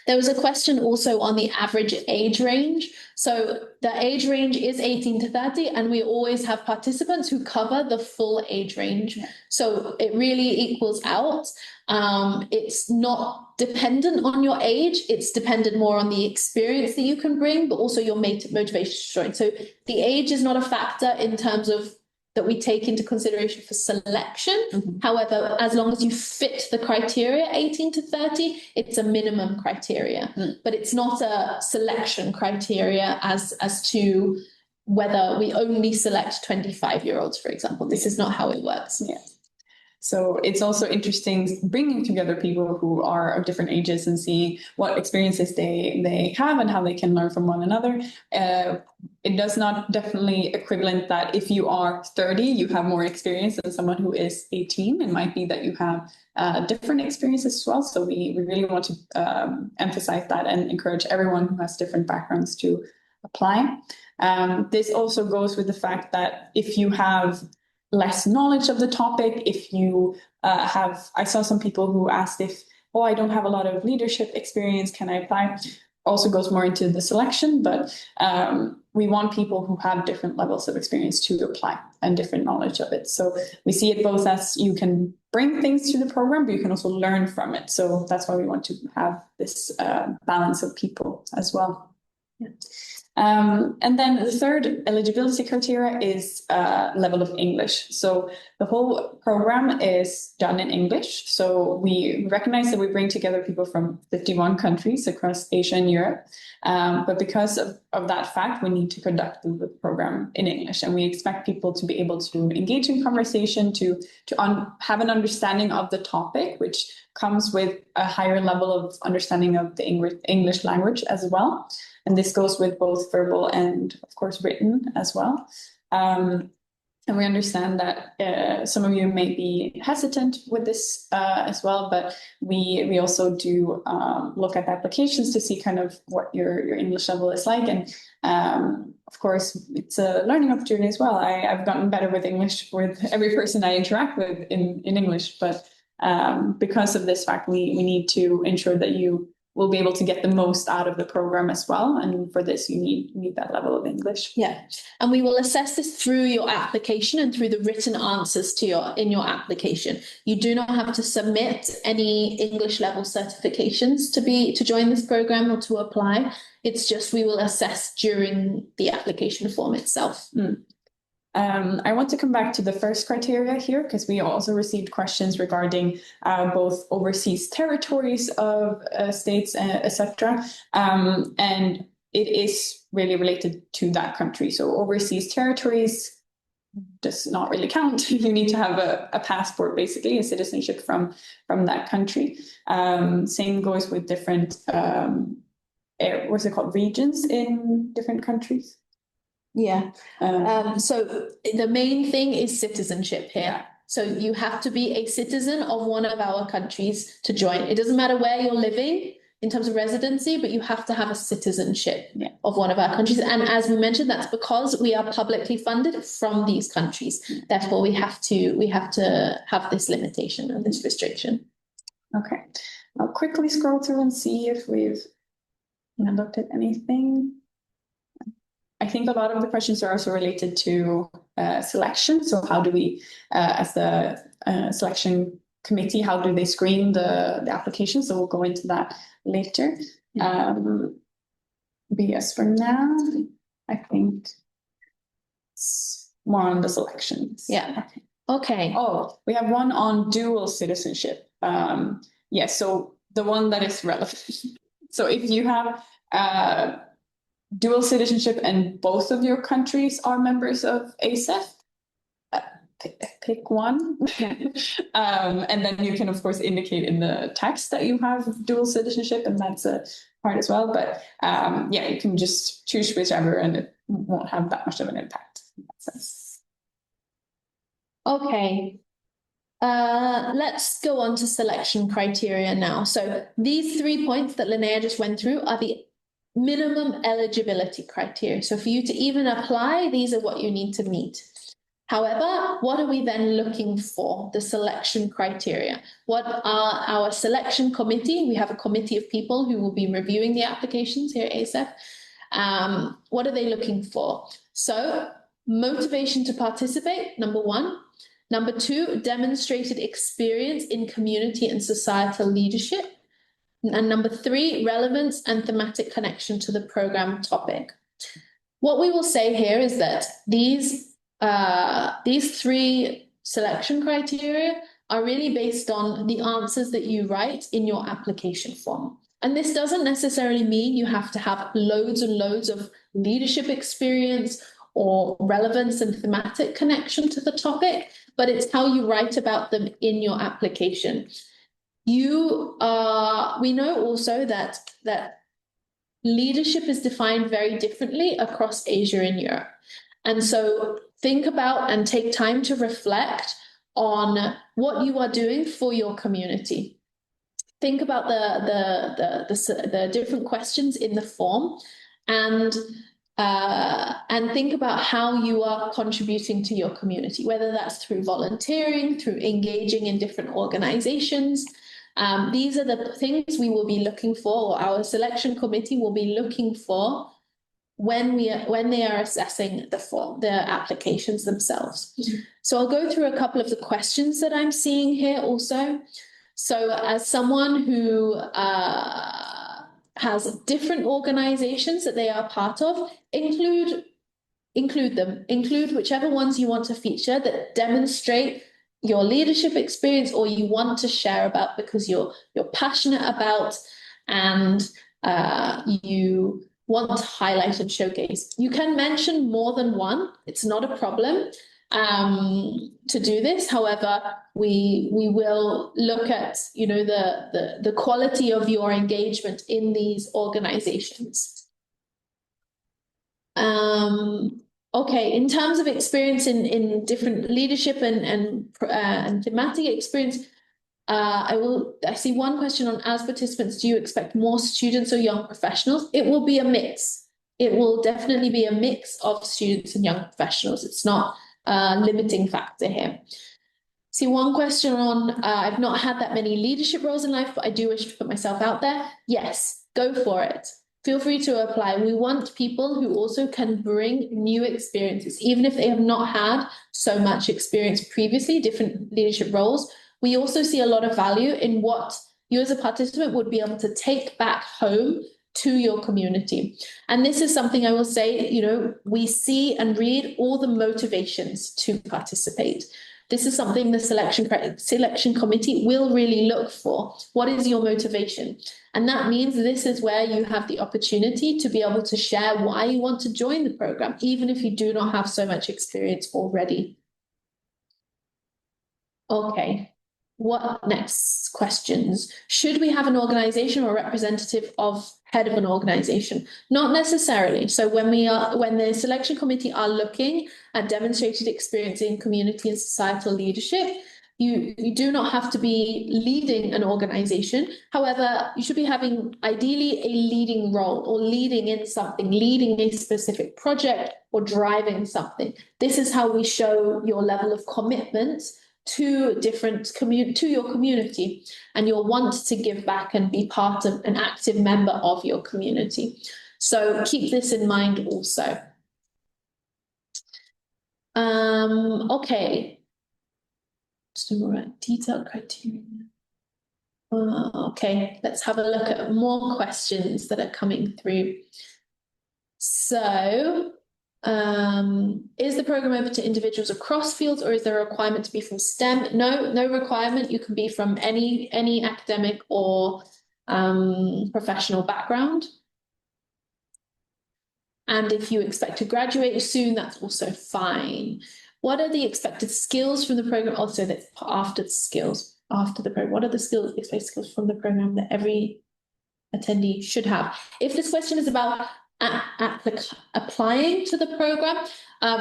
Speaker 1: There was a question also on the average age range. So the age range is 18 to 30, and we always have participants who cover the full age range. Yeah. So it really equals out. It's not dependent on your age. It's dependent more on the experience that you can bring, but also your motivation to join. So the age is not a factor in terms of that we take into consideration for selection. Mm-hmm. However, as long as you fit the criteria 18 to 30, it's a minimum criteria, but it's not a selection criteria as to whether we only select 25-year-olds, for example. This is not how it works.
Speaker 2: Yeah. So it's also interesting bringing together people who are of different ages and seeing what experiences they have and how they can learn from one another. It does not definitely equivalent that if you are 30, you have more experience than someone who is 18. It might be that you have different experiences as well. So we really want to emphasize that and encourage everyone who has different backgrounds to apply. This also goes with the fact that if you have less knowledge of the topic, if you I saw some people who asked if, I don't have a lot of leadership experience, can I apply? Also goes more into the selection, but we want people who have different levels of experience to apply and different knowledge of it. So we see it both as you can bring things to the program, but you can also learn from it. So that's why we want to have this balance of people as well. Yeah. And then the third eligibility criteria is level of English. So the whole program is done in English. So we recognize that we bring together people from 51 countries across Asia and Europe. But because of that fact, we need to conduct the program in English. And we expect people to be able to engage in conversation, to have an understanding of the topic, which comes with a higher level of understanding of the English language as well. And this goes with both verbal and, of course, written as well. And we understand that some of you may be hesitant with this as well, but we also do look at the applications to see kind of what your English level is like. And of course, it's a learning opportunity as well. I've gotten better with English with every person I interact with in English, but because of this fact, we need to ensure that you will be able to get the most out of the program as well. And for this, you need that level of English.
Speaker 1: Yeah, and we will assess this through your application and through the written answers to your application. You do not have to submit any English level certifications to join this program or to apply. It's just we will assess during the application form itself.
Speaker 2: I want to come back to the first criteria here, because we also received questions regarding both overseas territories of states, etc. And it is really related to that country. So overseas territories does not really count. You need to have a passport, basically, a citizenship from that country. Same goes with different, what's it called, regions in different countries.
Speaker 1: Yeah. So the main thing is citizenship here.
Speaker 2: Yeah.
Speaker 1: So you have to be a citizen of one of our countries to join. It doesn't matter where you're living in terms of residency, but you have to have a citizenship of one of our countries. And as we mentioned, that's because we are publicly funded from these countries. Therefore, we have to have this limitation and this restriction.
Speaker 2: Okay. I'll quickly scroll through and see if we've looked at anything. I think a lot of the questions are also related to selection. So how do we, as the selection committee, how do they screen the application? So we'll go into that later. BS for now, I think it's more on the selections.
Speaker 1: Yeah. Okay.
Speaker 2: Oh, we have one on dual citizenship. Yes, so the one that is relevant. So if you have dual citizenship and both of your countries are members of ASEF, pick one. And then you can, of course, indicate in the text that you have dual citizenship, and that's a part as well. But yeah, you can just choose whichever, and it won't have that much of an impact in that sense.
Speaker 1: Okay. Let's go on to selection criteria now. So these 3 points that Linnea just went through are the minimum eligibility criteria. So for you to even apply, these are what you need to meet. However, what are we then looking for? The selection criteria. What are our selection committee? We have a committee of people who will be reviewing the applications here at ASEF. What are they looking for? So motivation to participate, number 1. Number 2, demonstrated experience in community and societal leadership. And number 3, relevance and thematic connection to the program topic. What we will say here is that these 3 selection criteria are really based on the answers that you write in your application form. And this doesn't necessarily mean you have to have loads and loads of leadership experience or relevance and thematic connection to the topic, but it's how you write about them in your application. We know also that leadership is defined very differently across Asia and Europe. And so think about and take time to reflect on what you are doing for your community. Think about the different questions in the form, and think about how you are contributing to your community, whether that's through volunteering, through engaging in different organizations. These are the things we will be looking for, or our selection committee will be looking for when they are assessing the applications themselves. So I'll go through a couple of the questions that I'm seeing here also. So as someone who has different organizations that they are part of, include them. Include whichever ones you want to feature that demonstrate your leadership experience, or you want to share about because you're passionate about, and you want to highlight and showcase. You can mention more than one. It's not a problem to do this. However, we will look at the quality of your engagement in these organizations. Okay, in terms of experience in different leadership and thematic experience, I see one question on, as participants, do you expect more students or young professionals? It will be a mix. It will definitely be a mix of students and young professionals. It's not a limiting factor here. See one question on, I've not had that many leadership roles in life, but I do wish to put myself out there. Yes, go for it. Feel free to apply. We want people who also can bring new experiences, even if they have not had so much experience previously, different leadership roles. We also see a lot of value in what you as a participant would be able to take back home to your community. And this is something I will say, you know, we see and read all the motivations to participate. This is something the selection committee will really look for. What is your motivation? And that means this is where you have the opportunity to be able to share why you want to join the program, even if you do not have so much experience already. Okay. What next questions? Should we have an organization or representative of head of an organization? Not necessarily. So when the selection committee are looking at demonstrated experience in community and societal leadership, you do not have to be leading an organization. However, you should be having ideally a leading role or leading in something, leading a specific project or driving something. This is how we show your level of commitment to your community, and you'll want to give back and be part of an active member of your community. So keep this in mind also. Okay. Detailed criteria. Okay, let's have a look at more questions that are coming through. So, is the program open to individuals across fields, or is there a requirement to be from STEM? No requirement. You can be from any academic or professional background. And if you expect to graduate soon, that's also fine. What are the expected skills from the program? Also, that's after the skills, after the program. What are the expected skills from the program that every attendee should have? If this question is about applying to the program,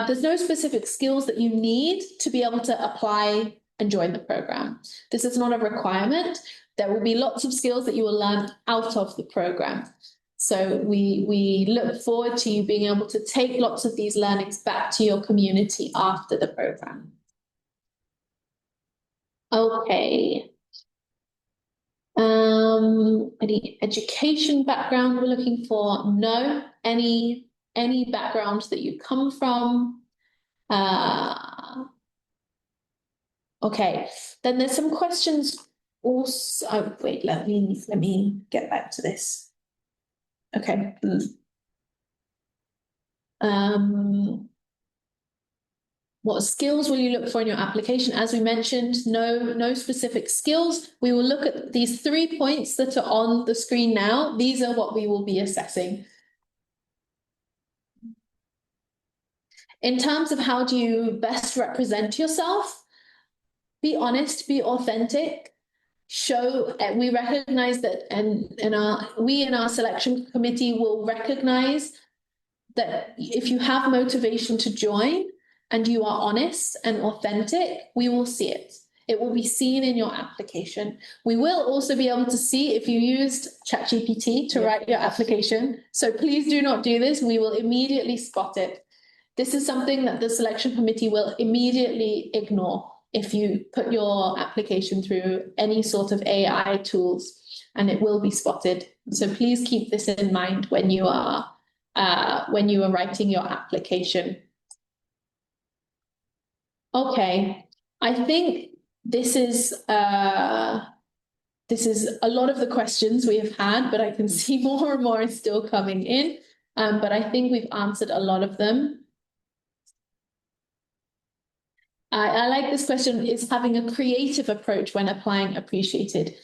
Speaker 1: there's no specific skills that you need to be able to apply and join the program. This is not a requirement. There will be lots of skills that you will learn out of the program. So we look forward to you being able to take lots of these learnings back to your community after the program. Okay. Any education background we're looking for? No. Any background that you come from? Okay. Then there's some questions also. Oh, wait, let me get back to this. Okay. What skills will you look for in your application? As we mentioned, no specific skills. We will look at these 3 points that are on the screen now. These are what we will be assessing. In terms of how do you best represent yourself, be honest, be authentic. Show, we recognize that, and we in our selection committee will recognize that if you have motivation to join and you are honest and authentic, we will see it. It will be seen in your application. We will also be able to see if you used ChatGPT to write your application. So please do not do this. We will immediately spot it. This is something that the selection committee will immediately ignore if you put your application through any sort of AI tools, and it will be spotted. So please keep this in mind when you are writing your application. Okay, I think this is a lot of the questions we have had, but I can see more and more is still coming in. But I think we've answered a lot of them. I like this question. Is having a creative approach when applying appreciated?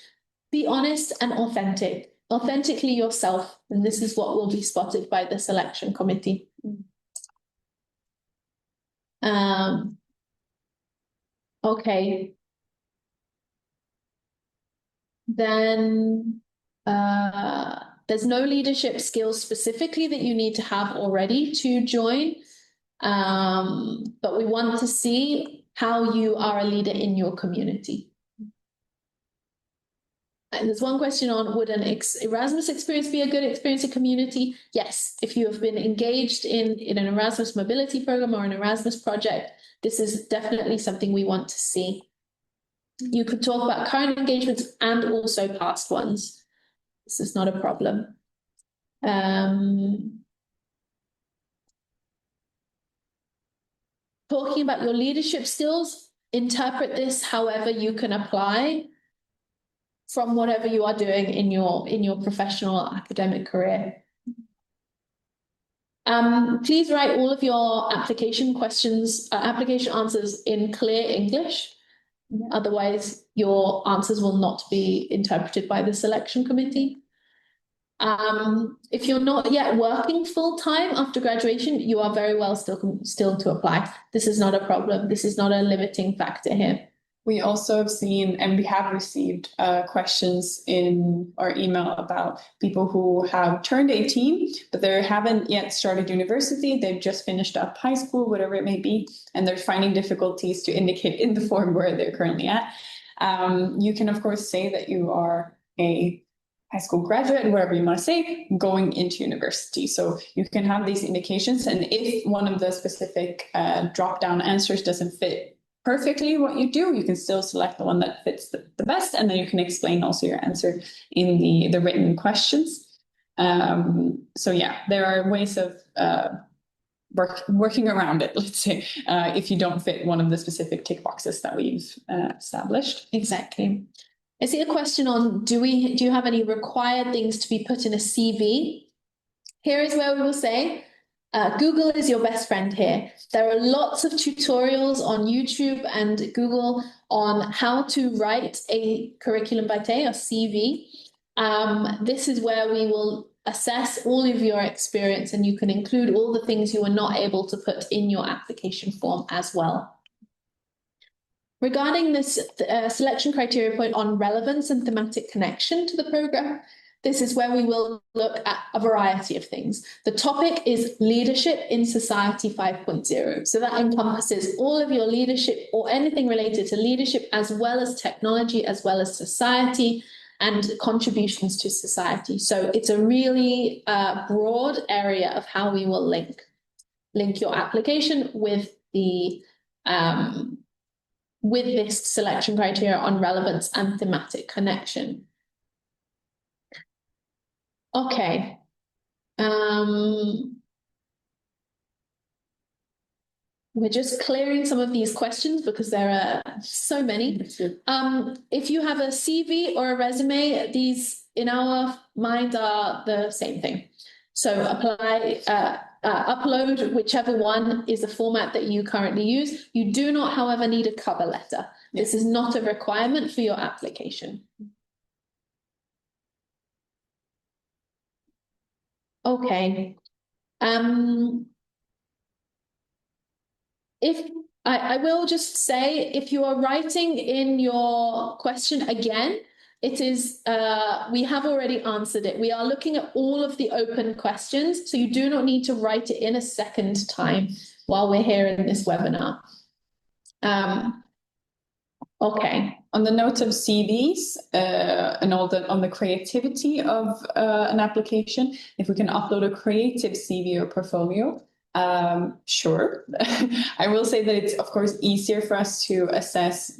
Speaker 1: Be honest and authentic. Authentically yourself, and this is what will be spotted by the selection committee. Okay. Then there's no leadership skills specifically that you need to have already to join. But we want to see how you are a leader in your community. And there's one question on, would an Erasmus experience be a good experience in community? Yes, if you have been engaged in an Erasmus mobility program or an Erasmus project, this is definitely something we want to see. You could talk about current engagements and also past ones. This is not a problem. Talking about your leadership skills, interpret this however you can apply from whatever you are doing in your professional academic career. Please write all of your application questions, application answers in clear English. Otherwise, your answers will not be interpreted by the selection committee. If you're not yet working full-time after graduation, you are very well still to apply. This is not a problem. This is not a limiting factor here.
Speaker 2: We also have seen, and we have received questions in our email about people who have turned 18, but they haven't yet started university. They've just finished up high school, whatever it may be, and they're finding difficulties to indicate in the form where they're currently at. You can, of course, say that you are a high school graduate, whatever you want to say, going into university. So you can have these indications, and if one of the specific drop-down answers doesn't fit perfectly what you do, you can still select the one that fits the best, and then you can explain also your answer in the written questions. So yeah, there are ways of working around it, let's say, if you don't fit one of the specific tick boxes that we've established.
Speaker 1: Exactly. I see a question on, do you have any required things to be put in a CV? Here is where we will say, Google is your best friend here. There are lots of tutorials on YouTube and Google on how to write a curriculum vitae or CV. This is where we will assess all of your experience, and you can include all the things you were not able to put in your application form as well. Regarding this selection criteria point on relevance and thematic connection to the program, this is where we will look at a variety of things. The topic is Leadership in Society 5.0. So that encompasses all of your leadership or anything related to leadership, as well as technology, as well as society and contributions to society. So it's a really broad area of how we will link your application with the with this selection criteria on relevance and thematic connection. Okay. We're just clearing some of these questions because there are so many. If you have a CV or a resume, these in our mind are the same thing. So apply, upload whichever one is the format that you currently use. You do not, however, need a cover letter. This is not a requirement for your application. Okay. If I will just say, if you are writing in your question again, it is, we have already answered it. We are looking at all of the open questions, so you do not need to write it in a second time while we're here in this webinar. Okay.
Speaker 2: On the note of CVs and all on the creativity of an application, if we can upload a creative CV or portfolio, sure. I will say that it's of course easier for us to assess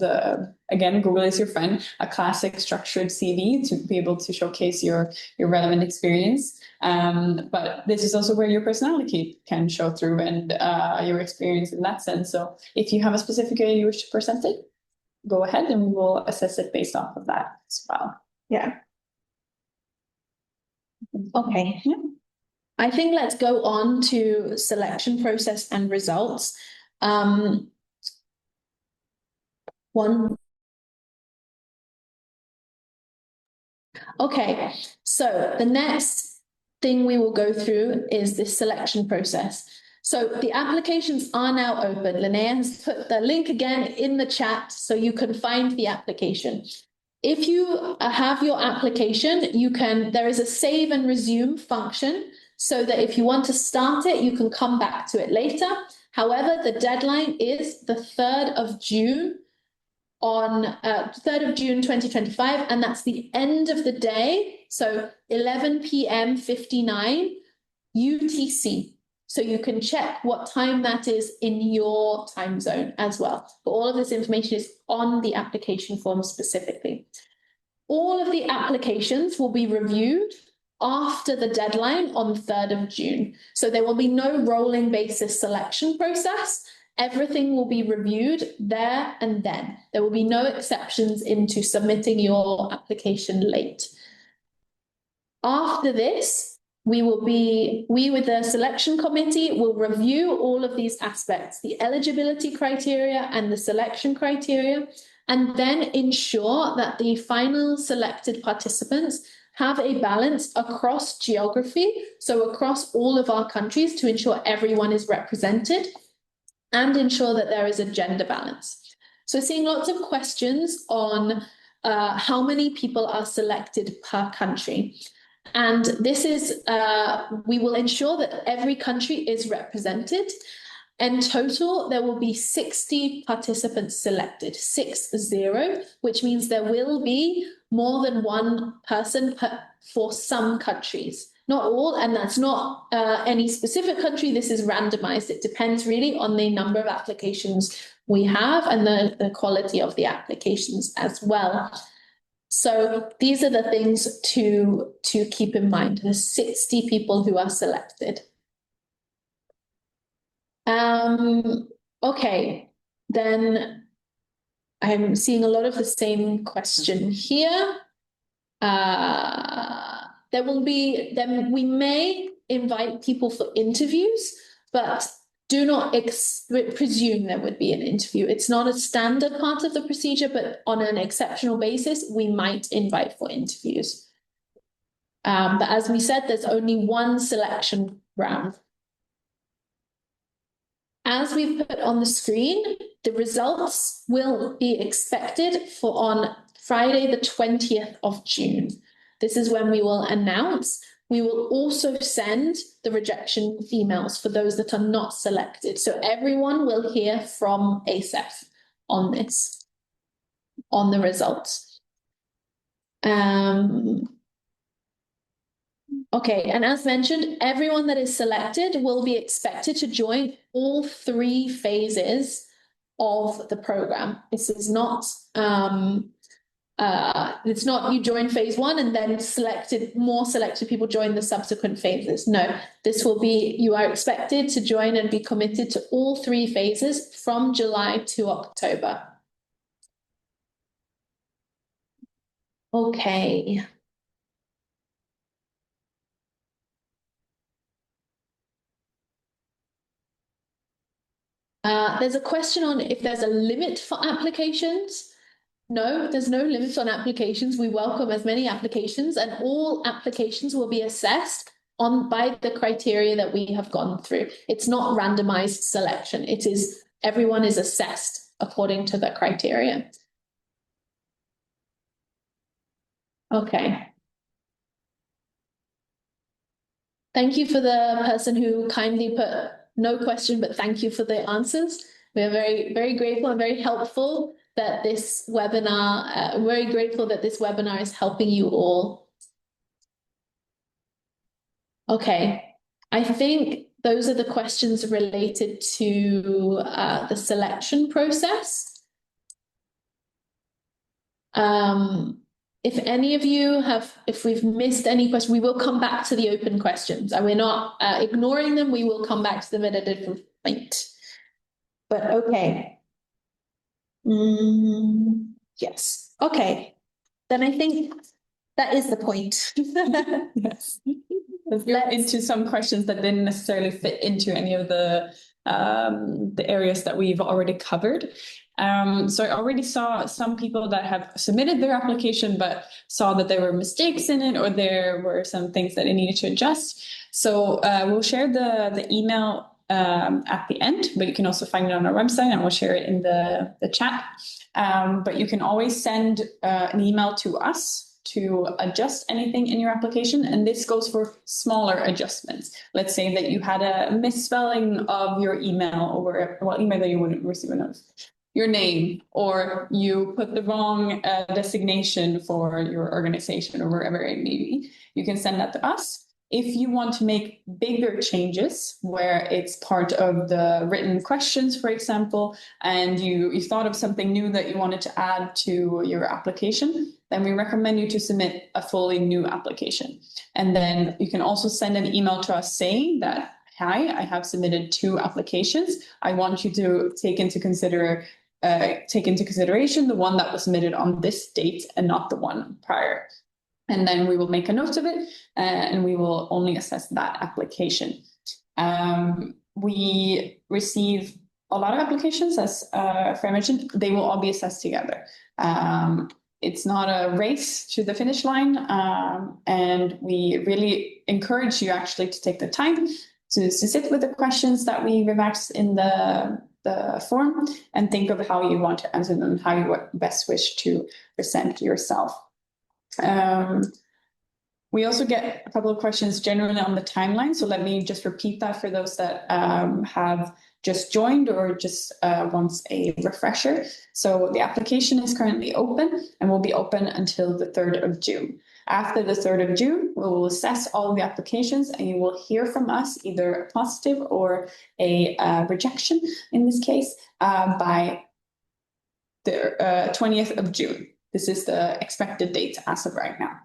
Speaker 2: again, Google is your friend, a classic structured CV to be able to showcase your relevant experience. But this is also where your personality can show through and your experience in that sense. So if you have a specific way you wish to present it, go ahead and we will assess it based off of that as well.
Speaker 1: Yeah. Okay. Yeah. I think let's go on to selection process and results. Okay, so the next thing we will go through is this selection process. So the applications are now open. Linnea has put the link again in the chat so you can find the application. If you have your application, there is a save and resume function so that if you want to start it, you can come back to it later. However, the deadline is the 3rd of June on 3rd of June 2025, and that's the end of the day. So 11 p.m. 59 UTC. So you can check what time that is in your time zone as well. But all of this information is on the application form specifically. All of the applications will be reviewed after the deadline on the 3rd of June. So there will be no rolling basis selection process. Everything will be reviewed there and then. There will be no exceptions into submitting your application late. After this, we with the selection committee will review all of these aspects, the eligibility criteria and the selection criteria, and then ensure that the final selected participants have a balance across geography, so across all of our countries, to ensure everyone is represented and ensure that there is a gender balance. So seeing lots of questions on how many people are selected per country. And this is, we will ensure that every country is represented. In total, there will be 60 participants selected, 60, which means there will be more than one person for some countries. Not all, and that's not any specific country. This is randomized. It depends really on the number of applications we have and the quality of the applications as well. So these are the things to keep in mind. There's 60 people who are selected. Okay, then I'm seeing a lot of the same question here. Then we may invite people for interviews, but do not presume there would be an interview. It's not a standard part of the procedure, but on an exceptional basis, we might invite for interviews. But as we said, there's only one selection round. As we've put on the screen, the results will be expected for on Friday, the 20th of June. This is when we will announce. We will also send the rejection emails for those that are not selected. So everyone will hear from ASEF on this, on the results. Okay, and as mentioned, everyone that is selected will be expected to join all 3 phases of the program. This is not, it's not you join phase 1 and then more selected people join the subsequent phases. No, this will be, you are expected to join and be committed to all 3 phases from July to October. Okay. There's a question on if there's a limit for applications. No, there's no limit on applications. We welcome as many applications, and all applications will be assessed by the criteria that we have gone through. It's not randomized selection. It is, everyone is assessed according to the criteria. Okay. Thank you for the person who kindly put no question, but thank you for the answers. We are very, very grateful and very helpful that this webinar, very grateful that this webinar is helping you all. Okay, I think those are the questions related to the selection process. If any of you if we've missed any questions, we will come back to the open questions, and we're not ignoring them. We will come back to them at a different point. But okay. Yes. Okay. Then I think that is the point.
Speaker 2: Yes. Let's go into some questions that didn't necessarily fit into any of the areas that we've already covered. So I already saw some people that have submitted their application, but saw that there were mistakes in it, or there were some things that they needed to adjust. So we'll share the email at the end, but you can also find it on our website, and we'll share it in the chat. But you can always send an email to us to adjust anything in your application, and this goes for smaller adjustments. Let's say that you had a misspelling of your email, or well, email that you wouldn't receive a notice, your name, or you put the wrong designation for your organization or wherever it may be. You can send that to us. If you want to make bigger changes where it's part of the written questions, for example, and you thought of something new that you wanted to add to your application, then we recommend you to submit a fully new application. And then you can also send an email to us saying that, hi, I have submitted 2 applications. I want you to take into consideration the one that was submitted on this date and not the one prior. And then we will make a note of it, and we will only assess that application. We receive a lot of applications, as Freya mentioned. They will all be assessed together. It's not a race to the finish line, and we really encourage you actually to take the time to sit with the questions that we remarked in the form and think of how you want to answer them, how you best wish to present yourself. We also get a couple of questions generally on the timeline. So let me just repeat that for those that have just joined or just wants a refresher. So the application is currently open and will be open until the 3rd of June. After the 3rd of June, we will assess all the applications and you will hear from us either a positive or a rejection in this case by the 20th of June. This is the expected date as of right now.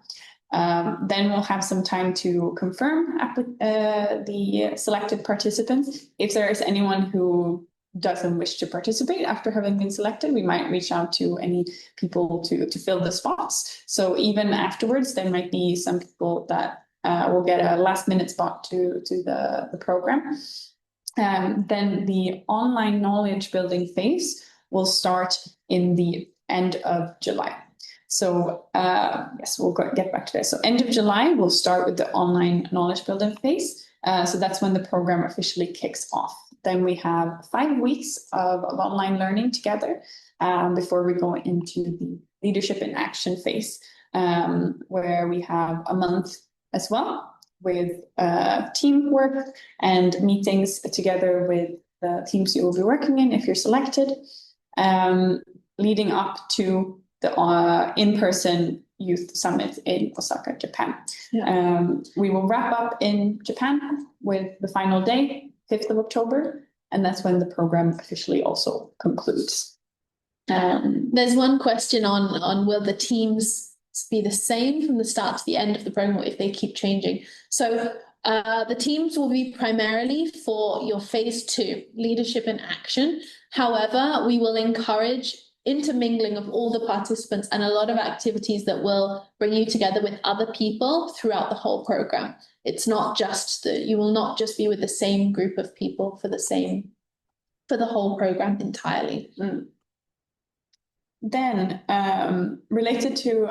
Speaker 2: Then we'll have some time to confirm the selected participants. If there is anyone who doesn't wish to participate after having been selected, we might reach out to any people to fill the spots. So even afterwards, there might be some people that will get a last minute spot to the program. Then the online knowledge building phase will start in the end of July. So yes, we'll get back to this. So end of July, we'll start with the online knowledge building phase. So that's when the program officially kicks off. Then we have 5 weeks of online learning together before we go into the leadership in action phase, where we have a month as well with teamwork and meetings together with the teams you will be working in if you're selected, leading up to the in-person youth summit in Osaka, Japan. Yeah. We will wrap up in Japan with the final day, 5th of October, and that's when the program officially also concludes.
Speaker 1: There's one question on will the teams be the same from the start to the end of the program, or if they keep changing? So the teams will be primarily for your phase 2, leadership in action. However, we will encourage intermingling of all the participants and a lot of activities that will bring you together with other people throughout the whole program. It's not just that you will not just be with the same group of people for the whole program entirely.
Speaker 2: Then related to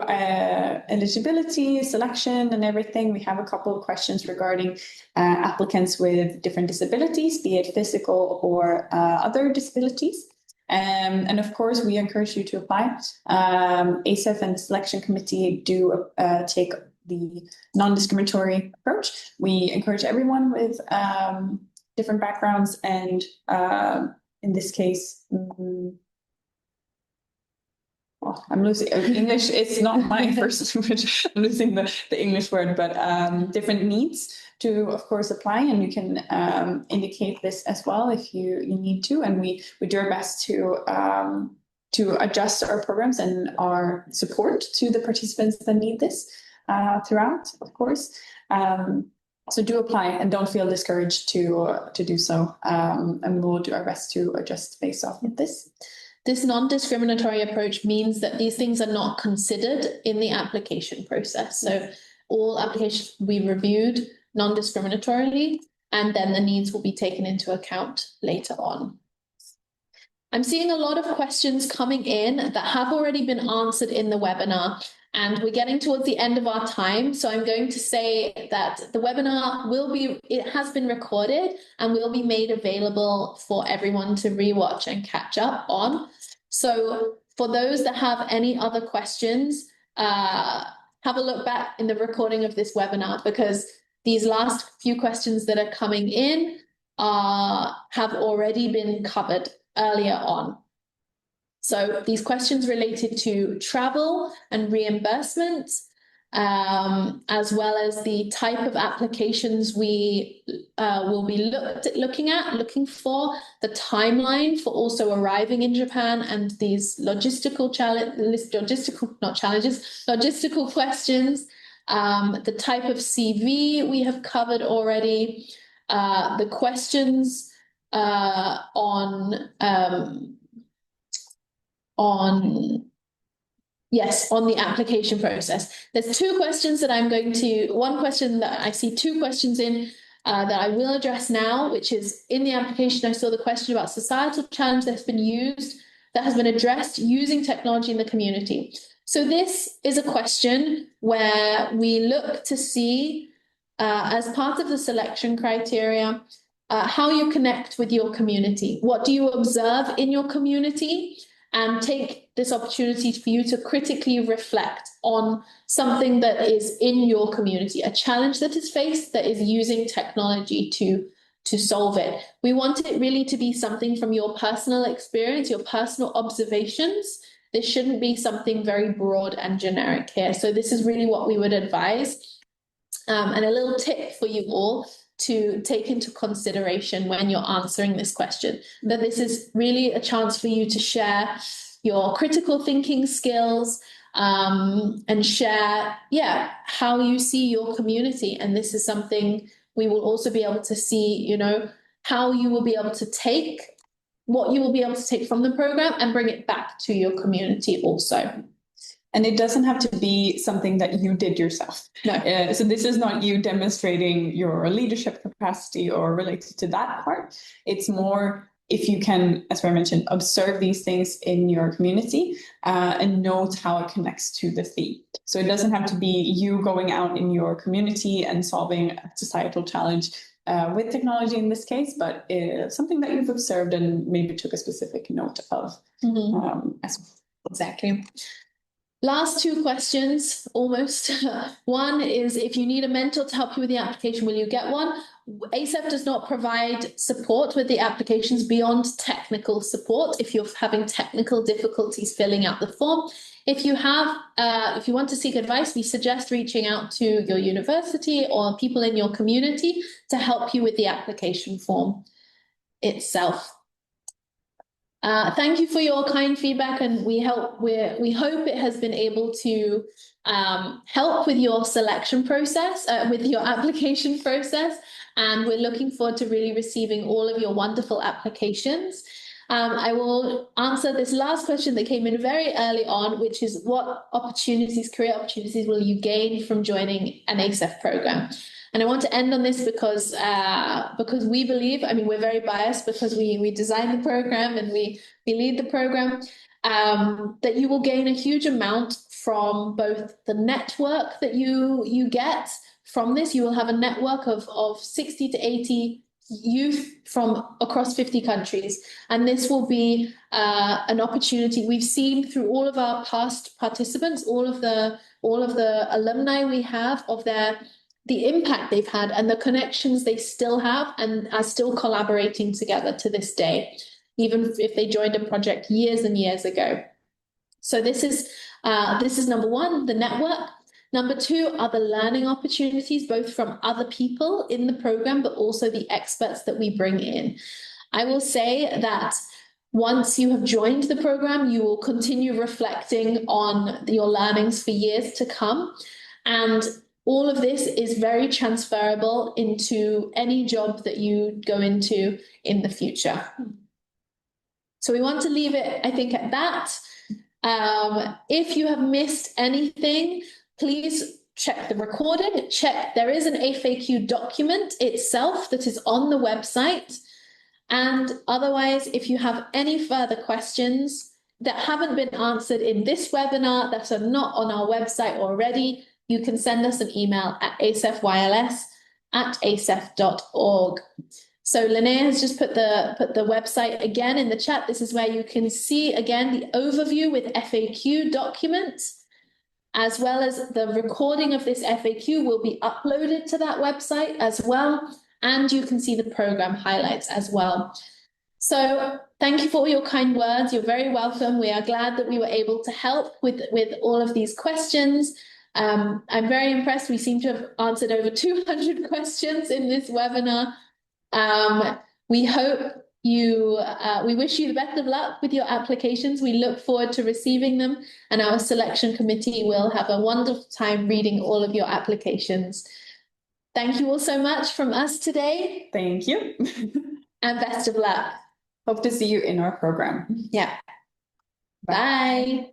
Speaker 2: eligibility, selection and everything, we have a couple of questions regarding applicants with different disabilities, be it physical or other disabilities. And of course, we encourage you to apply. ASEF and the selection committee do take the non-discriminatory approach. We encourage everyone with different backgrounds and in this case, I'm losing English. It's not my first language. I'm losing the English word, but different needs to, of course, apply. And you can indicate this as well if you need to. And we do our best to adjust our programs and our support to the participants that need this throughout, of course. So do apply and don't feel discouraged to do so. And we'll do our best to adjust based off of this.
Speaker 1: This non-discriminatory approach means that these things are not considered in the application process. So all applications will be reviewed non-discriminatorily, and then the needs will be taken into account later on. I'm seeing a lot of questions coming in that have already been answered in the webinar, and we're getting towards the end of our time. So I'm going to say that the webinar it has been recorded and will be made available for everyone to rewatch and catch up on. So for those that have any other questions, have a look back in the recording of this webinar, because these last few questions that are coming in have already been covered earlier on. So these questions related to travel and reimbursement, as well as the type of applications we will be looking for, the timeline for also arriving in Japan, and these logistical questions, the type of CV we have covered already, the questions on the application process. There's two questions that one question that I see two questions in that I will address now, which is in the application. I saw the question about societal challenge that has been addressed using technology in the community. So this is a question where we look to see, as part of the selection criteria, how you connect with your community. What do you observe in your community? And take this opportunity for you to critically reflect on something that is in your community, a challenge that is faced that is using technology to solve it. We want it really to be something from your personal experience, your personal observations. This shouldn't be something very broad and generic here. So this is really what we would advise. And a little tip for you all to take into consideration when you're answering this question, that this is really a chance for you to share your critical thinking skills, and share, how you see your community. And this is something we will also be able to see, how you will be able to take what you will be able to take from the program and bring it back to your community also.
Speaker 2: And it doesn't have to be something that you did yourself.
Speaker 1: No.
Speaker 2: So this is not you demonstrating your leadership capacity or related to that part. It's more if you can, as I mentioned, observe these things in your community and note how it connects to the theme. So it doesn't have to be you going out in your community and solving a societal challenge with technology in this case, but something that you've observed and maybe took a specific note of.
Speaker 1: Exactly. Last two questions, almost. One is, if you need a mentor to help you with the application, will you get one? ASEF does not provide support with the applications beyond technical support if you're having technical difficulties filling out the form. If you want to seek advice, we suggest reaching out to your university or people in your community to help you with the application form itself. Thank you for your kind feedback, and we hope it has been able to help with your selection process, with your application process, and we're looking forward to really receiving all of your wonderful applications. I will answer this last question that came in very early on, which is what career opportunities will you gain from joining an ASEF program? And I want to end on this because we believe, we're very biased because we designed the program and we lead the program, that you will gain a huge amount from both the network that you get from this. You will have a network of 60 to 80 youth from across 50 countries. And this will be an opportunity we've seen through all of our past participants, all of the alumni we have of the impact they've had and the connections they still have and are still collaborating together to this day, even if they joined a project years and years ago. So this is number one, the network. Number two are the learning opportunities, both from other people in the program, but also the experts that we bring in. I will say that once you have joined the program, you will continue reflecting on your learnings for years to come. And all of this is very transferable into any job that you go into in the future. So we want to leave it, I think, at that. If you have missed anything, please check the recording. There is an FAQ document itself that is on the website. And otherwise, if you have any further questions that haven't been answered in this webinar, that are not on our website already, you can send us an email at asefyls@asef.org. So Linnea has just put the website again in the chat. This is where you can see again the overview with FAQ documents, as well as the recording of this FAQ will be uploaded to that website as well. And you can see the program highlights as well. So thank you for all your kind words. You're very welcome. We are glad that we were able to help with all of these questions. I'm very impressed. We seem to have answered over 200 questions in this webinar. We hope we wish you the best of luck with your applications. We look forward to receiving them, and our selection committee will have a wonderful time reading all of your applications. Thank you all so much from us today.
Speaker 2: Thank you.
Speaker 1: And best of luck.
Speaker 2: Hope to see you in our program.
Speaker 1: Yeah. Bye.